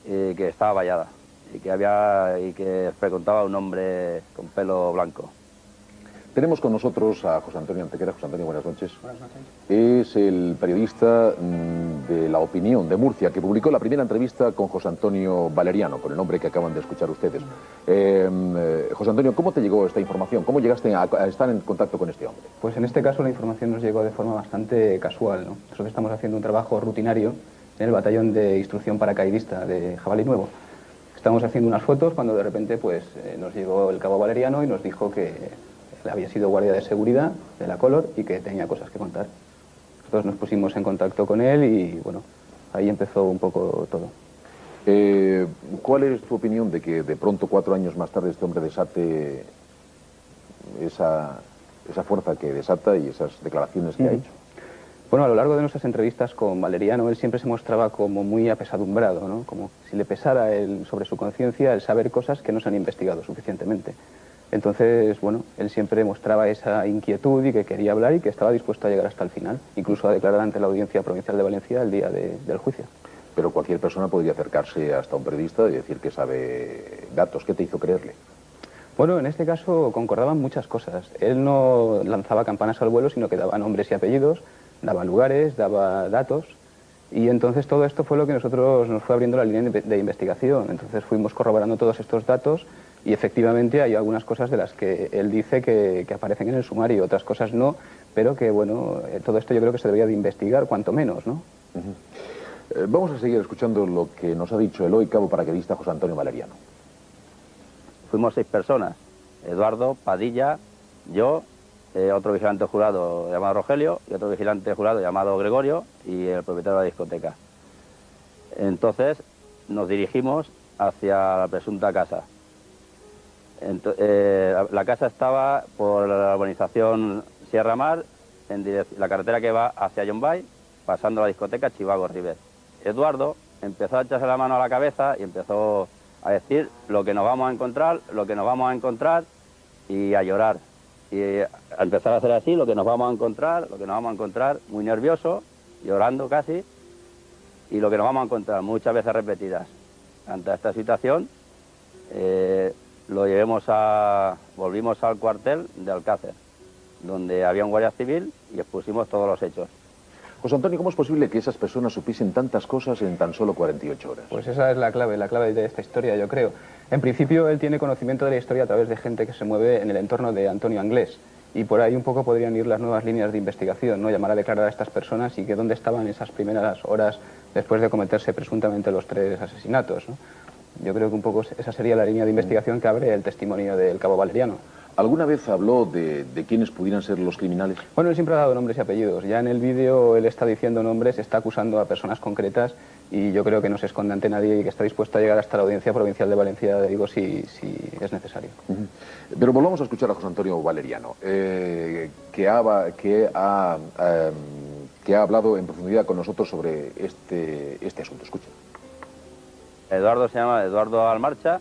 que estaba vallada, y que frecuentaba a un hombre con pelo blanco. Tenemos con nosotros a José Antonio Antequera. José Antonio, buenas noches. Buenas noches. Es el periodista de La Opinión de Murcia, que publicó la primera entrevista con José Antonio Valeriano, con el nombre que acaban de escuchar ustedes. José Antonio, ¿cómo te llegó esta información? ¿Cómo llegaste a estar en contacto con este hombre? Pues en este caso la información nos llegó de forma bastante casual, ¿no? Nosotros estamos haciendo un trabajo rutinario en el batallón de instrucción paracaidista de Jabalí Nuevo. Estamos haciendo unas fotos cuando de repente pues, nos llegó el cabo Valeriano y nos dijo que él había sido guardia de seguridad de la Color y que tenía cosas que contar. Nosotros nos pusimos en contacto con él y bueno, ahí empezó un poco todo. ¿Cuál es tu opinión de que de pronto 4 años más tarde este hombre desate esa fuerza que desata y esas declaraciones que ha hecho? Bueno, a lo largo de nuestras entrevistas con Valeriano, él siempre se mostraba como muy apesadumbrado, ¿no? Como si le pesara sobre su conciencia el saber cosas que no se han investigado suficientemente. Entonces, bueno, él siempre mostraba esa inquietud y que quería hablar y que estaba dispuesto a llegar hasta el final, incluso a declarar ante la Audiencia Provincial de Valencia el día del juicio. pero cualquier persona podría acercarse hasta un periodista y decir que sabe datos. ¿Qué te hizo creerle? Bueno, en este caso concordaban muchas cosas. Él no lanzaba campanas al vuelo, sino que daba nombres y apellidos, daba lugares, daba datos, y entonces todo esto fue lo que nos fue abriendo la línea de investigación. Entonces fuimos corroborando todos estos datos y efectivamente hay algunas cosas de las que él dice que aparecen en el sumario, otras cosas no, pero que bueno, todo esto yo creo que se debería de investigar, cuanto menos, ¿no? Vamos a seguir escuchando lo que nos ha dicho el hoy cabo paracaidista José Antonio Valeriano. Fuimos 6 personas, Eduardo, Padilla, yo, otro vigilante jurado llamado Rogelio y otro vigilante jurado llamado Gregorio y el propietario de la discoteca. Entonces nos dirigimos hacia la presunta casa. La casa estaba por la urbanización Sierra Mar, en la carretera que va hacia Yombay, pasando la discoteca Chivago River. Eduardo empezó a echarse la mano a la cabeza y empezó a decir lo que nos vamos a encontrar, lo que nos vamos a encontrar, y a llorar. Y a empezar a hacer así, lo que nos vamos a encontrar, lo que nos vamos a encontrar, muy nervioso, llorando casi, y lo que nos vamos a encontrar muchas veces repetidas. Ante esta situación, volvimos al cuartel de Alcácer, donde había un guardia civil y expusimos todos los hechos. José Antonio, ¿cómo es posible que esas personas supiesen tantas cosas en tan solo 48 horas? Pues esa es la clave de esta historia, yo creo. En principio, él tiene conocimiento de la historia a través de gente que se mueve en el entorno de Antonio Anglés. Y por ahí un poco podrían ir las nuevas líneas de investigación, ¿no? Llamar a declarar a estas personas y que dónde estaban esas primeras horas después de cometerse presuntamente los 3 asesinatos, ¿no? Yo creo que un poco esa sería la línea de investigación que abre el testimonio del cabo Valeriano. ¿Alguna vez habló de quiénes pudieran ser los criminales? Bueno, él siempre ha dado nombres y apellidos. Ya en el vídeo él está diciendo nombres, está acusando a personas concretas y yo creo que no se esconde ante nadie y que está dispuesto a llegar hasta la Audiencia Provincial de Valencia, digo, si es necesario. Pero volvamos a escuchar a José Antonio Valeriano, que ha hablado en profundidad con nosotros sobre este asunto. Escuchen. Eduardo se llama Eduardo Almarcha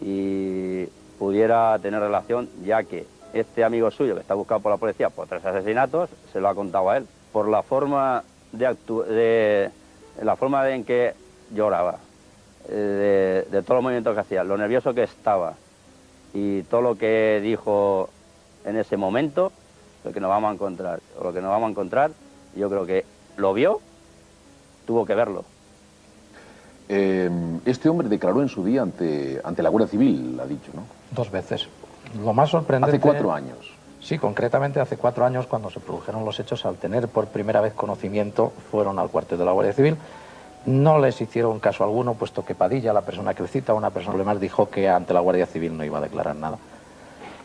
y pudiera tener relación, ya que este amigo suyo, que está buscado por la policía por 3 asesinatos, se lo ha contado a él. Por la forma en que lloraba, de todos los movimientos que hacía, lo nervioso que estaba y todo lo que dijo en ese momento, lo que nos vamos a encontrar, yo creo que lo vio, tuvo que verlo. Este hombre declaró en su día ante la Guardia Civil, ha dicho, ¿no? 2 veces. Lo más sorprendente... Hace 4 años. Sí, concretamente hace 4 años, cuando se produjeron los hechos, al tener por primera vez conocimiento, fueron al cuartel de la Guardia Civil. No les hicieron caso alguno, puesto que Padilla, la persona que le cita, una persona problemas, dijo que ante la Guardia Civil no iba a declarar nada.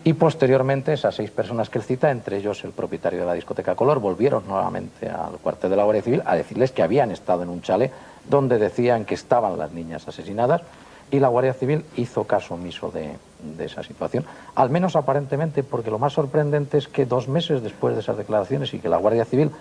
Y posteriormente, esas 6 personas que él cita, entre ellos el propietario de la discoteca Color, volvieron nuevamente al cuartel de la Guardia Civil a decirles que habían estado en un chalet donde decían que estaban las niñas asesinadas, y la Guardia Civil hizo caso omiso de esa situación, al menos aparentemente, porque lo más sorprendente es que 2 meses después de esas declaraciones y que la Guardia Civil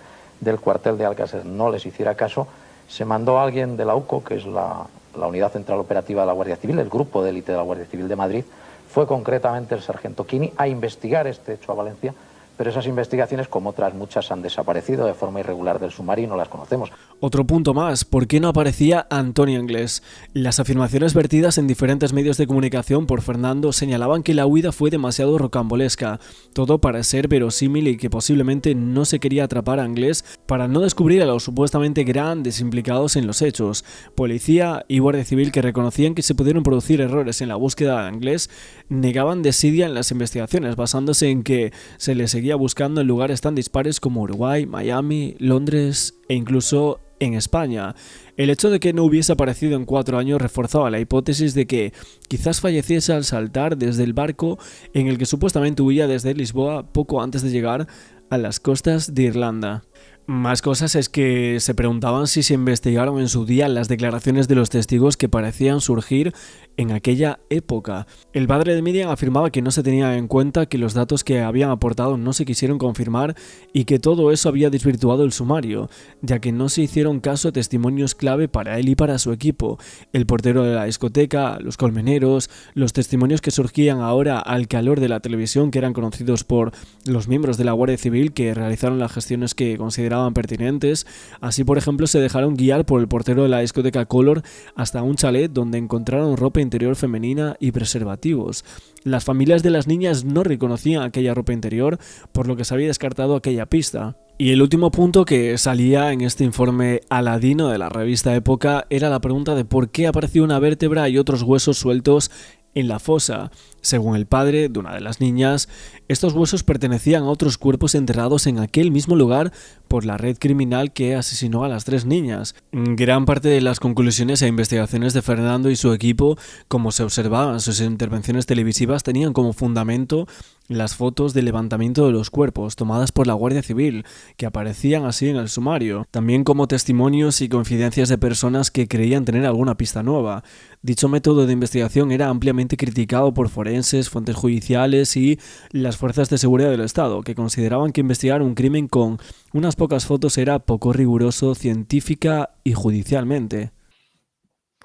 del cuartel de Alcácer no les hiciera caso, se mandó a alguien de la UCO, que es la Unidad Central Operativa de la Guardia Civil, el grupo de élite de la Guardia Civil de Madrid, fue concretamente el sargento Quini a investigar este hecho a Valencia, pero esas investigaciones, como otras muchas, han desaparecido de forma irregular del sumario y no las conocemos. Otro punto más, ¿por qué no aparecía Antonio Anglés? Las afirmaciones vertidas en diferentes medios de comunicación por Fernando señalaban que la huida fue demasiado rocambolesca, todo para ser verosímil y que posiblemente no se quería atrapar a Anglés para no descubrir a los supuestamente grandes implicados en los hechos. Policía y Guardia Civil, que reconocían que se pudieron producir errores en la búsqueda de Anglés, negaban desidia en las investigaciones, basándose en que se le seguía buscando en lugares tan dispares como Uruguay, Miami, Londres e incluso en España. El hecho de que no hubiese aparecido en 4 años reforzaba la hipótesis de que quizás falleciese al saltar desde el barco en el que supuestamente huía desde Lisboa poco antes de llegar a las costas de Irlanda. Más cosas es que se preguntaban si se investigaron en su día las declaraciones de los testigos que parecían surgir en aquella época. El padre de Miriam afirmaba que no se tenía en cuenta, que los datos que habían aportado no se quisieron confirmar y que todo eso había desvirtuado el sumario, ya que no se hicieron caso a testimonios clave para él y para su equipo. El portero de la discoteca, los colmeneros, los testimonios que surgían ahora al calor de la televisión, que eran conocidos por los miembros de la Guardia Civil que realizaron las gestiones que consideraban consideraban pertinentes. Así, por ejemplo, se dejaron guiar por el portero de la discoteca Color hasta un chalet donde encontraron ropa interior femenina y preservativos. Las familias de las niñas no reconocían aquella ropa interior, por lo que se había descartado aquella pista. Y el último punto que salía en este informe aladino de la revista Época era la pregunta de por qué apareció una vértebra y otros huesos sueltos en la fosa. Según el padre de una de las niñas, estos huesos pertenecían a otros cuerpos enterrados en aquel mismo lugar por la red criminal que asesinó a las 3 niñas. Gran parte de las conclusiones e investigaciones de Fernando y su equipo, como se observaba en sus intervenciones televisivas, tenían como fundamento las fotos del levantamiento de los cuerpos tomadas por la Guardia Civil, que aparecían así en el sumario, también como testimonios y confidencias de personas que creían tener alguna pista nueva. Dicho método de investigación era ampliamente criticado por forenses, fuentes judiciales y las fuerzas de seguridad del Estado, que consideraban que investigar un crimen con unas pocas fotos era poco riguroso científica y judicialmente.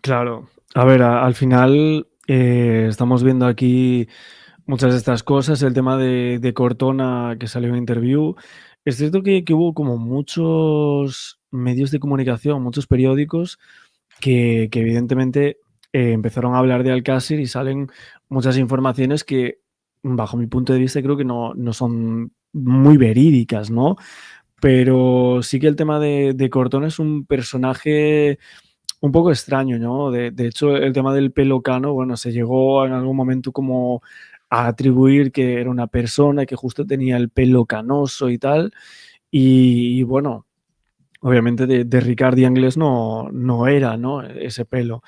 Claro, a ver, al final estamos viendo aquí muchas de estas cosas, el tema de Cortona que salió en Interview. Es cierto que hubo como muchos medios de comunicación, muchos periódicos que evidentemente empezaron a hablar de Alcácer y salen muchas informaciones que, bajo mi punto de vista, creo que no son muy verídicas, ¿no? Pero sí que el tema de Cortona es un personaje un poco extraño, ¿no? De hecho, el tema del pelo cano, bueno, se llegó en algún momento como a atribuir que era una persona que justo tenía el pelo canoso y tal. Y bueno, obviamente de Ricard Anglès no era, ¿no? Ese pelo.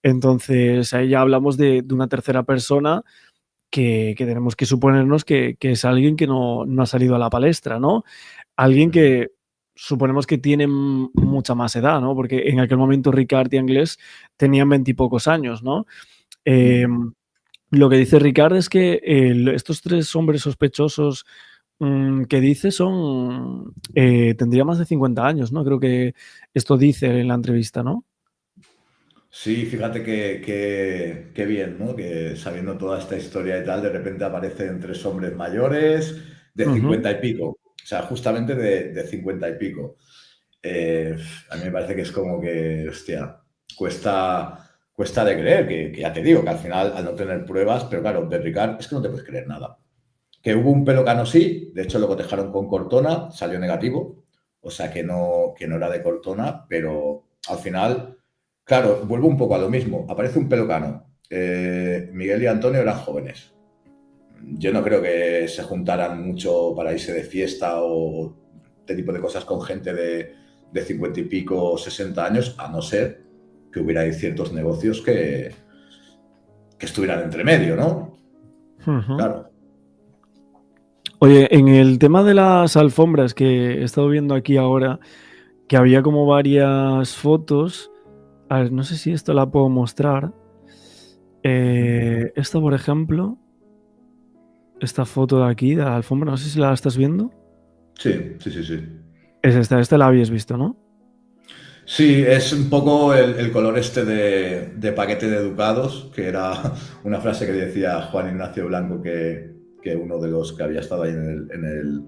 Entonces, ahí ya hablamos de una tercera persona que tenemos que suponernos que es alguien que no ha salido a la palestra, ¿no? Alguien que suponemos que tiene mucha más edad, ¿no? Porque en aquel momento Ricard y Anglès tenían 20 y pocos años, ¿no? Lo que dice Ricard es que estos 3 hombres sospechosos que dice son tendría más de 50 años, ¿no? Creo que esto dice en la entrevista, ¿no? Sí, fíjate que bien, ¿no? Que sabiendo toda esta historia y tal, de repente aparecen 3 hombres mayores de 50 y pico. O sea, justamente de 50 y pico. A mí me parece que es como que, hostia, cuesta de creer, que ya te digo, que al final, al no tener pruebas, pero claro, de Ricard es que no te puedes creer nada. Que hubo un pelo cano, sí, de hecho lo cotejaron con Cortona, salió negativo, o sea que no era de Cortona, pero al final, claro, vuelvo un poco a lo mismo, aparece un pelo cano. Miguel y Antonio eran jóvenes. Yo no creo que se juntaran mucho para irse de fiesta o este tipo de cosas con gente de 50 y pico, 60 años, a no ser que hubiera ahí ciertos negocios que estuvieran entre medio, ¿no? Claro. Oye, en el tema de las alfombras que he estado viendo aquí ahora, que había como varias fotos. A ver, no sé si esto la puedo mostrar. Esta, por ejemplo, esta foto de aquí, de la alfombra, no sé si la estás viendo. Sí. Es esta la habías visto, ¿no? Sí, es un poco el color este de paquete de educados, que era una frase que decía Juan Ignacio Blanco, que uno de los que había estado ahí en el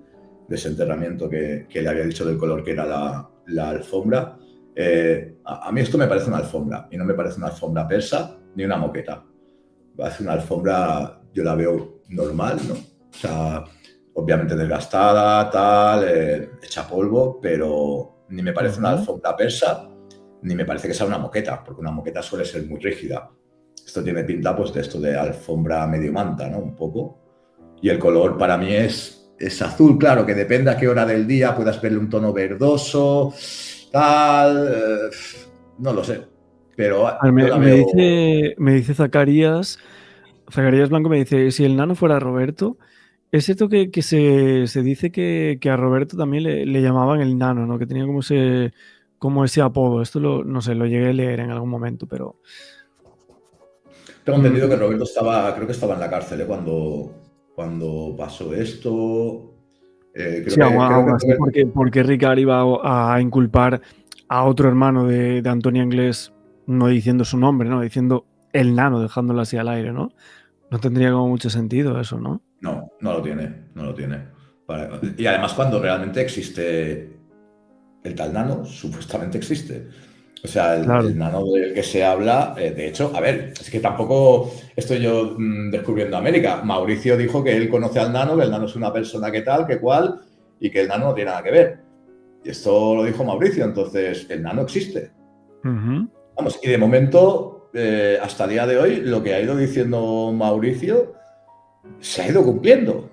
desenterramiento, que le había dicho del color que era la alfombra. A mí esto me parece una alfombra, y no me parece una alfombra persa ni una moqueta. Es una alfombra, yo la veo normal, ¿no? O sea, obviamente desgastada, tal, hecha polvo, pero ni me parece una alfombra persa, ni me parece que sea una moqueta, porque una moqueta suele ser muy rígida. Esto tiene pinta pues de esto de alfombra medio manta, ¿no? Un poco. Y el color para mí es azul, claro, que depende a qué hora del día puedas verle un tono verdoso, tal, no lo sé. Pero me dice Zacarías Blanco, me dice, si el nano fuera Roberto, es cierto que se dice que a Roberto también le llamaban el nano, ¿no? Que tenía como ese apodo. Esto no sé, lo llegué a leer en algún momento, pero... Tengo entendido que Roberto creo que estaba en la cárcel, cuando pasó esto. Aún así, porque Ricard iba a inculpar a otro hermano de Antonio Anglès, no diciendo su nombre, ¿no? Diciendo el nano, dejándolo así al aire, ¿no? No tendría como mucho sentido eso, ¿no? No lo tiene. Y además cuando realmente existe el tal Nano supuestamente existe. O sea, Claro. el Nano del que se habla, de hecho, a ver, es que tampoco estoy yo descubriendo América. Mauricio dijo que él conoce al Nano, que el Nano es una persona que tal, que cual, y que el Nano no tiene nada que ver. Y esto lo dijo Mauricio, entonces el Nano existe. Vamos, y de momento, hasta el día de hoy, lo que ha ido diciendo Mauricio se ha ido cumpliendo.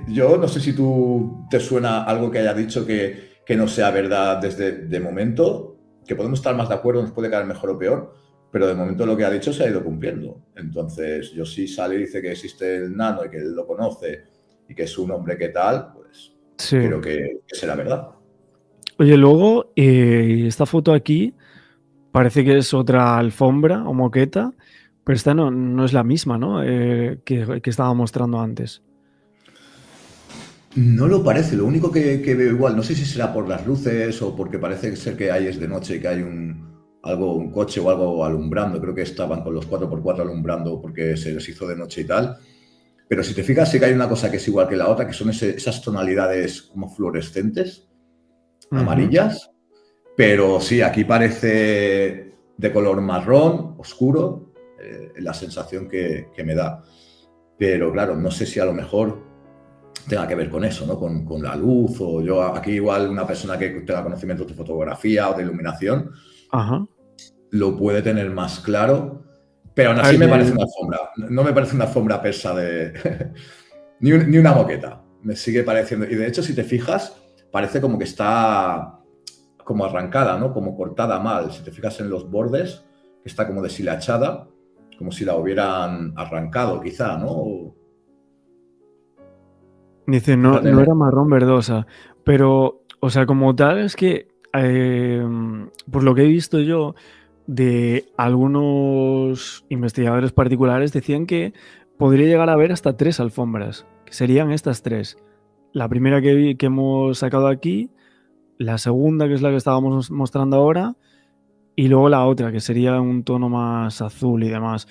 Yo no sé si tú te suena algo que haya dicho que no sea verdad desde de momento, que podemos estar más de acuerdo, nos puede caer mejor o peor, pero de momento lo que ha dicho se ha ido cumpliendo. Entonces, yo si sale y dice que existe el Nano y que él lo conoce y que es un hombre que tal, pues Sí. creo que será verdad. Oye, luego, esta foto aquí parece que es otra alfombra o moqueta, pero esta no es la misma, ¿no? Que estaba mostrando antes. No lo parece, lo único que veo igual, no sé si será por las luces o porque parece ser que hay es de noche y que hay un coche o algo alumbrando, creo que estaban con los 4x4 alumbrando porque se les hizo de noche y tal, pero si te fijas sí que hay una cosa que es igual que la otra, que son esas tonalidades como fluorescentes, amarillas, pero sí, aquí parece de color marrón, oscuro, la sensación que me da, pero claro, no sé si a lo mejor tenga que ver con eso, ¿no? Con la luz, o yo aquí igual una persona que tenga conocimientos de fotografía o de iluminación lo puede tener más claro, pero aún así me parece una alfombra. No me parece una alfombra persa de ni una moqueta. Me sigue pareciendo. Y de hecho, si te fijas, parece como que está como arrancada, ¿no? Como cortada mal. Si te fijas en los bordes, que está como deshilachada, como si la hubieran arrancado, quizá, ¿no? Dice, no era marrón verdosa, pero, o sea, como tal es que, por lo que he visto yo de algunos investigadores particulares, decían que podría llegar a haber hasta 3 alfombras, que serían estas 3. La primera que hemos sacado aquí, la segunda, que es la que estábamos mostrando ahora, y luego la otra, que sería un tono más azul y demás.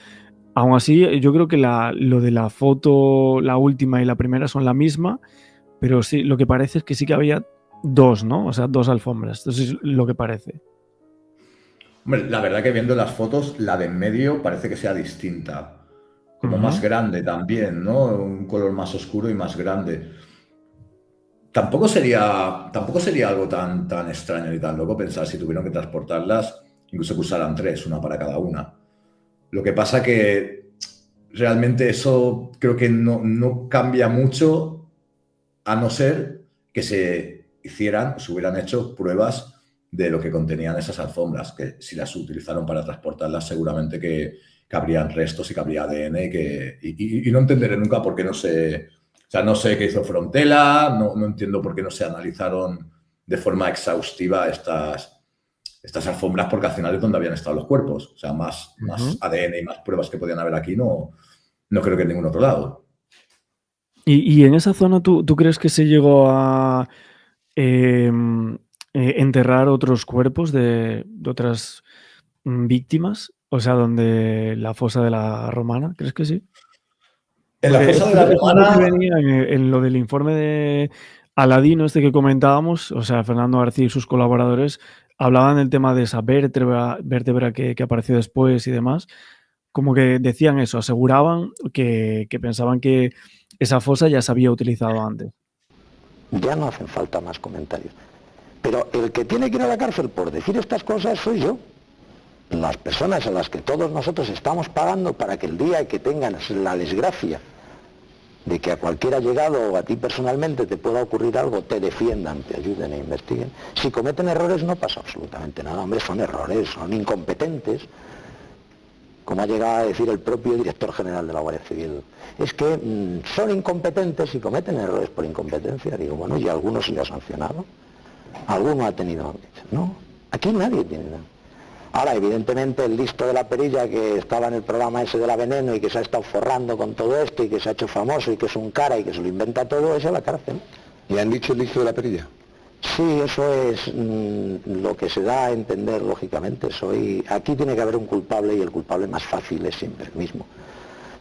Aún así, yo creo que lo de la foto, la última y la primera son la misma, pero sí, lo que parece es que sí que había 2, ¿no? O sea, 2 alfombras. Entonces es lo que parece. Hombre, la verdad que viendo las fotos, la de en medio parece que sea distinta. Como más grande también, ¿no? Un color más oscuro y más grande. Tampoco sería algo tan extraño y tan loco pensar si tuvieron que transportarlas, incluso que usaran 3, una para cada una. Lo que pasa que realmente eso creo que no cambia mucho, a no ser que se hubieran hecho pruebas de lo que contenían esas alfombras, que si las utilizaron para transportarlas seguramente que habrían restos y que habría ADN y no entenderé nunca por qué no sé qué hizo Frontela, no entiendo por qué no se analizaron de forma exhaustiva estas alfombras, porque al final es donde habían estado los cuerpos. O sea, más ADN y más pruebas que podían haber aquí no creo que en ningún otro lado. ¿Y en esa zona tú crees que se llegó a enterrar otros cuerpos de otras víctimas? O sea, donde la fosa de la Romana, ¿crees que sí? En la fosa de la Romana venía en lo del informe de Aladino, este que comentábamos, o sea, Fernando García y sus colaboradores hablaban del tema de esa vértebra que apareció después y demás, como que decían eso, aseguraban que pensaban que esa fosa ya se había utilizado antes. Ya no hacen falta más comentarios. Pero el que tiene que ir a la cárcel por decir estas cosas soy yo. Las personas a las que todos nosotros estamos pagando para que el día que tengan la desgracia de que a cualquiera llegado o a ti personalmente te pueda ocurrir algo, te defiendan, te ayuden e investiguen. Si cometen errores no pasa absolutamente nada, hombre, son errores, son incompetentes, como ha llegado a decir el propio director general de la Guardia Civil. Es que son incompetentes y cometen errores por incompetencia. Digo, bueno, ¿y alguno se le ha sancionado? ¿Alguno ha tenido? No, aquí nadie tiene nada. Ahora, evidentemente, el listo de la perilla que estaba en el programa ese de la Veneno y que se ha estado forrando con todo esto y que se ha hecho famoso y que es un cara y que se lo inventa todo, es a la cárcel. ¿Y han dicho el listo de la perilla? Sí, eso es lo que se da a entender, lógicamente. Aquí tiene que haber un culpable y el culpable más fácil es siempre el mismo.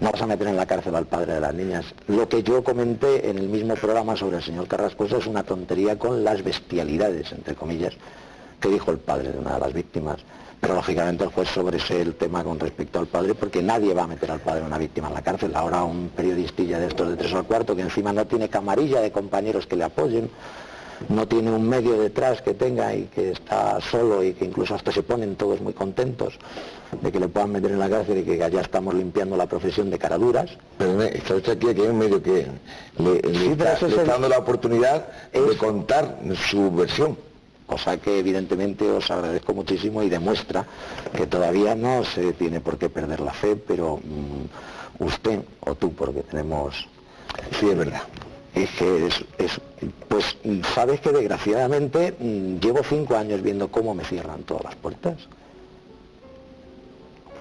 no vas a meter en la cárcel al padre de las niñas. Lo que yo comenté en el mismo programa sobre el señor Carrascosa es una tontería con las bestialidades, entre comillas, que dijo el padre de una de las víctimas. Pero lógicamente el juez sobresee el tema con respecto al padre, porque nadie va a meter al padre de una víctima en la cárcel. Ahora un periodistilla de estos de 3 al cuarto, que encima no tiene camarilla de compañeros que le apoyen, no tiene un medio detrás que tenga y que está solo y que incluso hasta se ponen todos muy contentos de que le puedan meter en la cárcel y que ya estamos limpiando la profesión de caraduras. Pero está usted aquí hay un medio que le está dando la oportunidad de contar su versión. Cosa que evidentemente os agradezco muchísimo y demuestra que todavía no se tiene por qué perder la fe, pero usted o tú, porque tenemos... Sí, es verdad. Es que pues sabes que desgraciadamente llevo 5 años viendo cómo me cierran todas las puertas.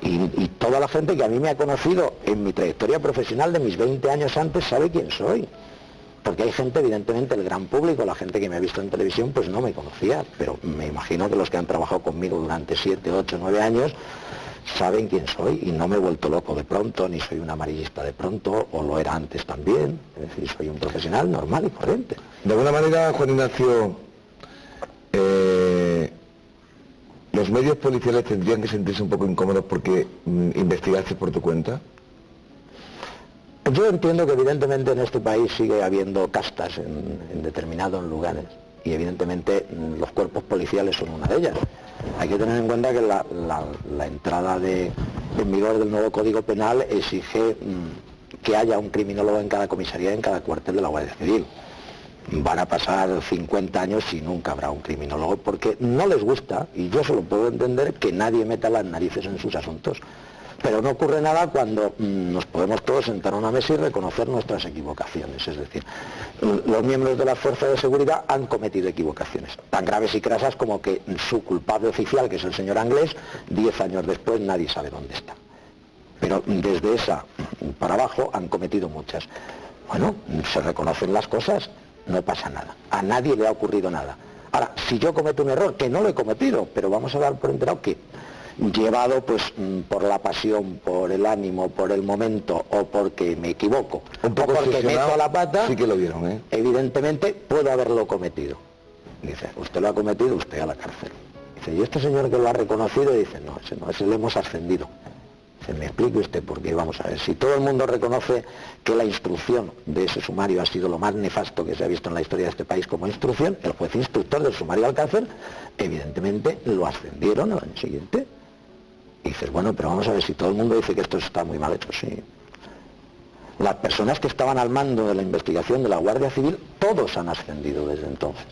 Y toda la gente que a mí me ha conocido en mi trayectoria profesional de mis 20 años antes sabe quién soy. Porque hay gente, evidentemente, el gran público, la gente que me ha visto en televisión, pues no me conocía, pero me imagino que los que han trabajado conmigo durante 7, 8, 9 años saben quién soy y no me he vuelto loco de pronto, ni soy un amarillista de pronto, o lo era antes también, es decir, soy un profesional normal y corriente. De alguna manera, Juan Ignacio, los medios policiales tendrían que sentirse un poco incómodos porque investigaste por tu cuenta. Yo entiendo que evidentemente en este país sigue habiendo castas en determinados lugares y evidentemente los cuerpos policiales son una de ellas. Hay que tener en cuenta que la entrada en vigor del nuevo Código Penal exige que haya un criminólogo en cada comisaría, en cada cuartel de la Guardia Civil. Van a pasar 50 años y nunca habrá un criminólogo porque no les gusta, y yo se lo puedo entender, que nadie meta las narices en sus asuntos. Pero no ocurre nada cuando nos podemos todos sentar a una mesa y reconocer nuestras equivocaciones. Es decir, los miembros de la fuerza de seguridad han cometido equivocaciones, tan graves y crasas como que su culpable oficial, que es el señor Anglés, 10 años después nadie sabe dónde está. Pero desde esa para abajo han cometido muchas. Bueno, se reconocen las cosas, no pasa nada. A nadie le ha ocurrido nada. Ahora, si yo cometo un error, que no lo he cometido, pero vamos a dar por enterado que llevado pues por la pasión, por el ánimo, por el momento o porque me equivoco o porque meto la pata, sí que lo vieron, evidentemente puedo haberlo cometido. Dice, usted lo ha cometido, usted a la cárcel. Dice, y este señor que lo ha reconocido, dice, no, ese le hemos ascendido. Dice, me explique usted, porque vamos a ver, si todo el mundo reconoce que la instrucción de ese sumario ha sido lo más nefasto que se ha visto en la historia de este país como instrucción, el juez instructor del sumario Alcácer, evidentemente lo ascendieron al año siguiente. Y dices, bueno, pero vamos a ver, si todo el mundo dice que esto está muy mal hecho, sí. Las personas que estaban al mando de la investigación de la Guardia Civil, todos han ascendido desde entonces.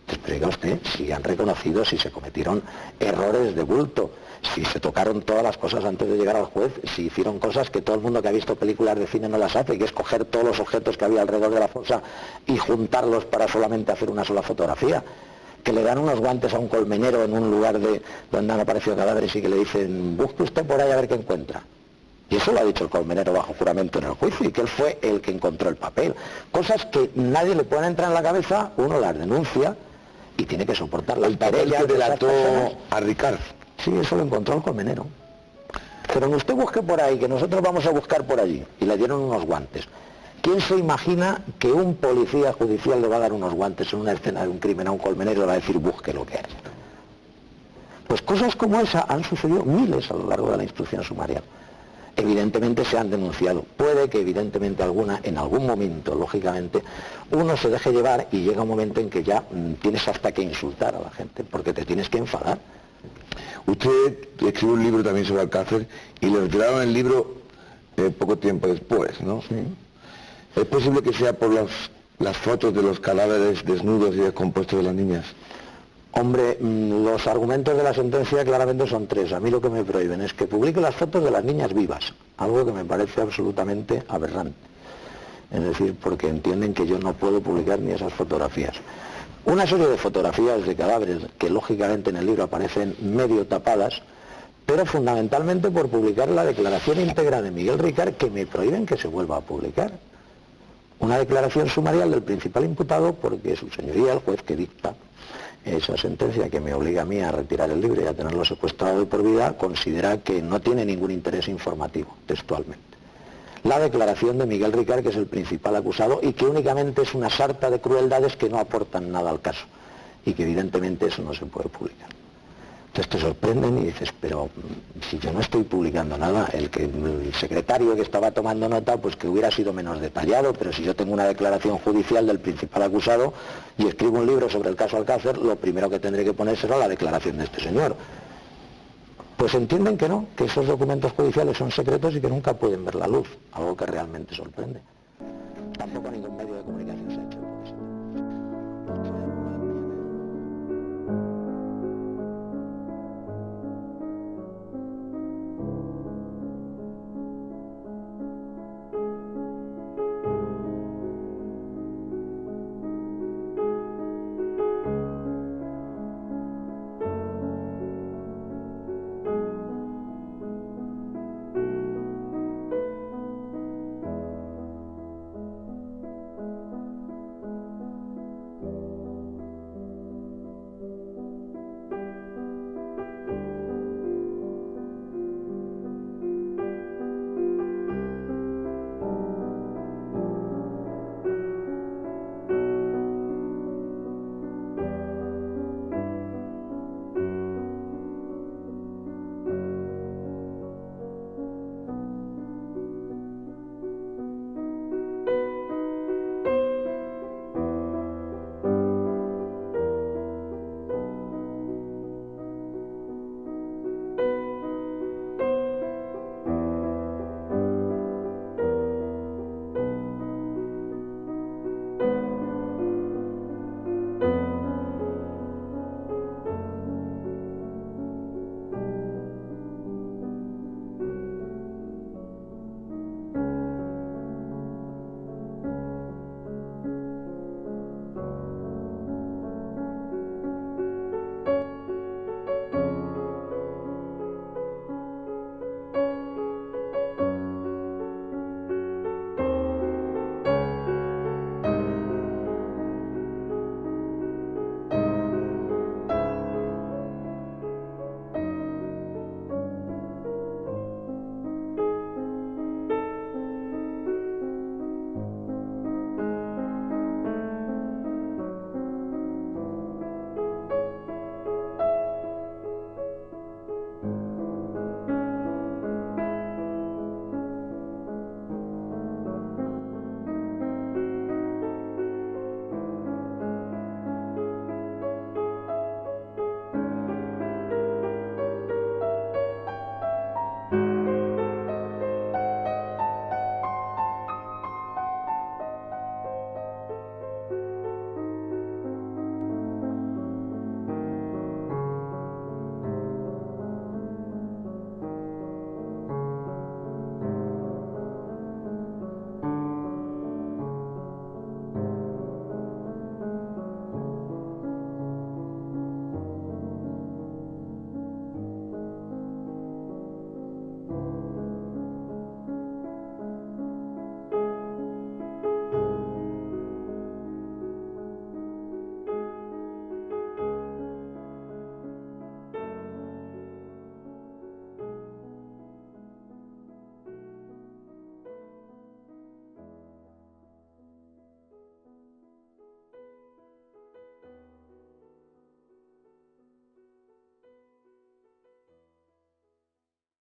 Entonces, pero diga usted, si han reconocido, si se cometieron errores de bulto, si se tocaron todas las cosas antes de llegar al juez, si hicieron cosas que todo el mundo que ha visto películas de cine no las hace, que es coger todos los objetos que había alrededor de la fosa y juntarlos para solamente hacer una sola fotografía. Que le dan unos guantes a un colmenero en un lugar donde han aparecido cadáveres y que le dicen, busque usted por ahí a ver qué encuentra. Y eso lo ha dicho el colmenero bajo juramento en el juicio, y que él fue el que encontró el papel. Cosas que nadie le puede entrar en la cabeza, uno las denuncia y tiene que soportar las querellas que delató a Ricard. Sí, eso lo encontró el colmenero. Pero usted busque por ahí, que nosotros vamos a buscar por allí. Y le dieron unos guantes. ¿Quién se imagina que un policía judicial le va a dar unos guantes en una escena de un crimen a un colmenero y le va a decir busque lo que es? Pues cosas como esa han sucedido miles a lo largo de la instrucción sumaria. Evidentemente se han denunciado. Puede que evidentemente alguna, en algún momento, lógicamente, uno se deje llevar y llega un momento en que ya tienes hasta que insultar a la gente, porque te tienes que enfadar. Usted escribió un libro también sobre Alcácer y le retiraron el libro poco tiempo después, ¿no? Sí. ¿Es posible que sea por las fotos de los cadáveres desnudos y descompuestos de las niñas? Hombre, los argumentos de la sentencia claramente son 3. A mí lo que me prohíben es que publique las fotos de las niñas vivas, algo que me parece absolutamente aberrante. Es decir, porque entienden que yo no puedo publicar ni esas fotografías. Una serie de fotografías de cadáveres que lógicamente en el libro aparecen medio tapadas, pero fundamentalmente por publicar la declaración íntegra de Miguel Ricard, que me prohíben que se vuelva a publicar. Una declaración sumarial del principal imputado porque su señoría, el juez que dicta esa sentencia que me obliga a mí a retirar el libro y a tenerlo secuestrado de por vida, considera que no tiene ningún interés informativo, textualmente. la declaración de Miguel Ricard, que es el principal acusado y que únicamente es una sarta de crueldades que no aportan nada al caso y que evidentemente eso no se puede publicar. Entonces te sorprenden y dices, pero si yo no estoy publicando nada, el secretario que estaba tomando nota, pues que hubiera sido menos detallado, pero si yo tengo una declaración judicial del principal acusado y escribo un libro sobre el caso Alcácer, lo primero que tendré que poner será la declaración de este señor. Pues entienden que no, que esos documentos judiciales son secretos y que nunca pueden ver la luz, algo que realmente sorprende. Tampoco ningún medio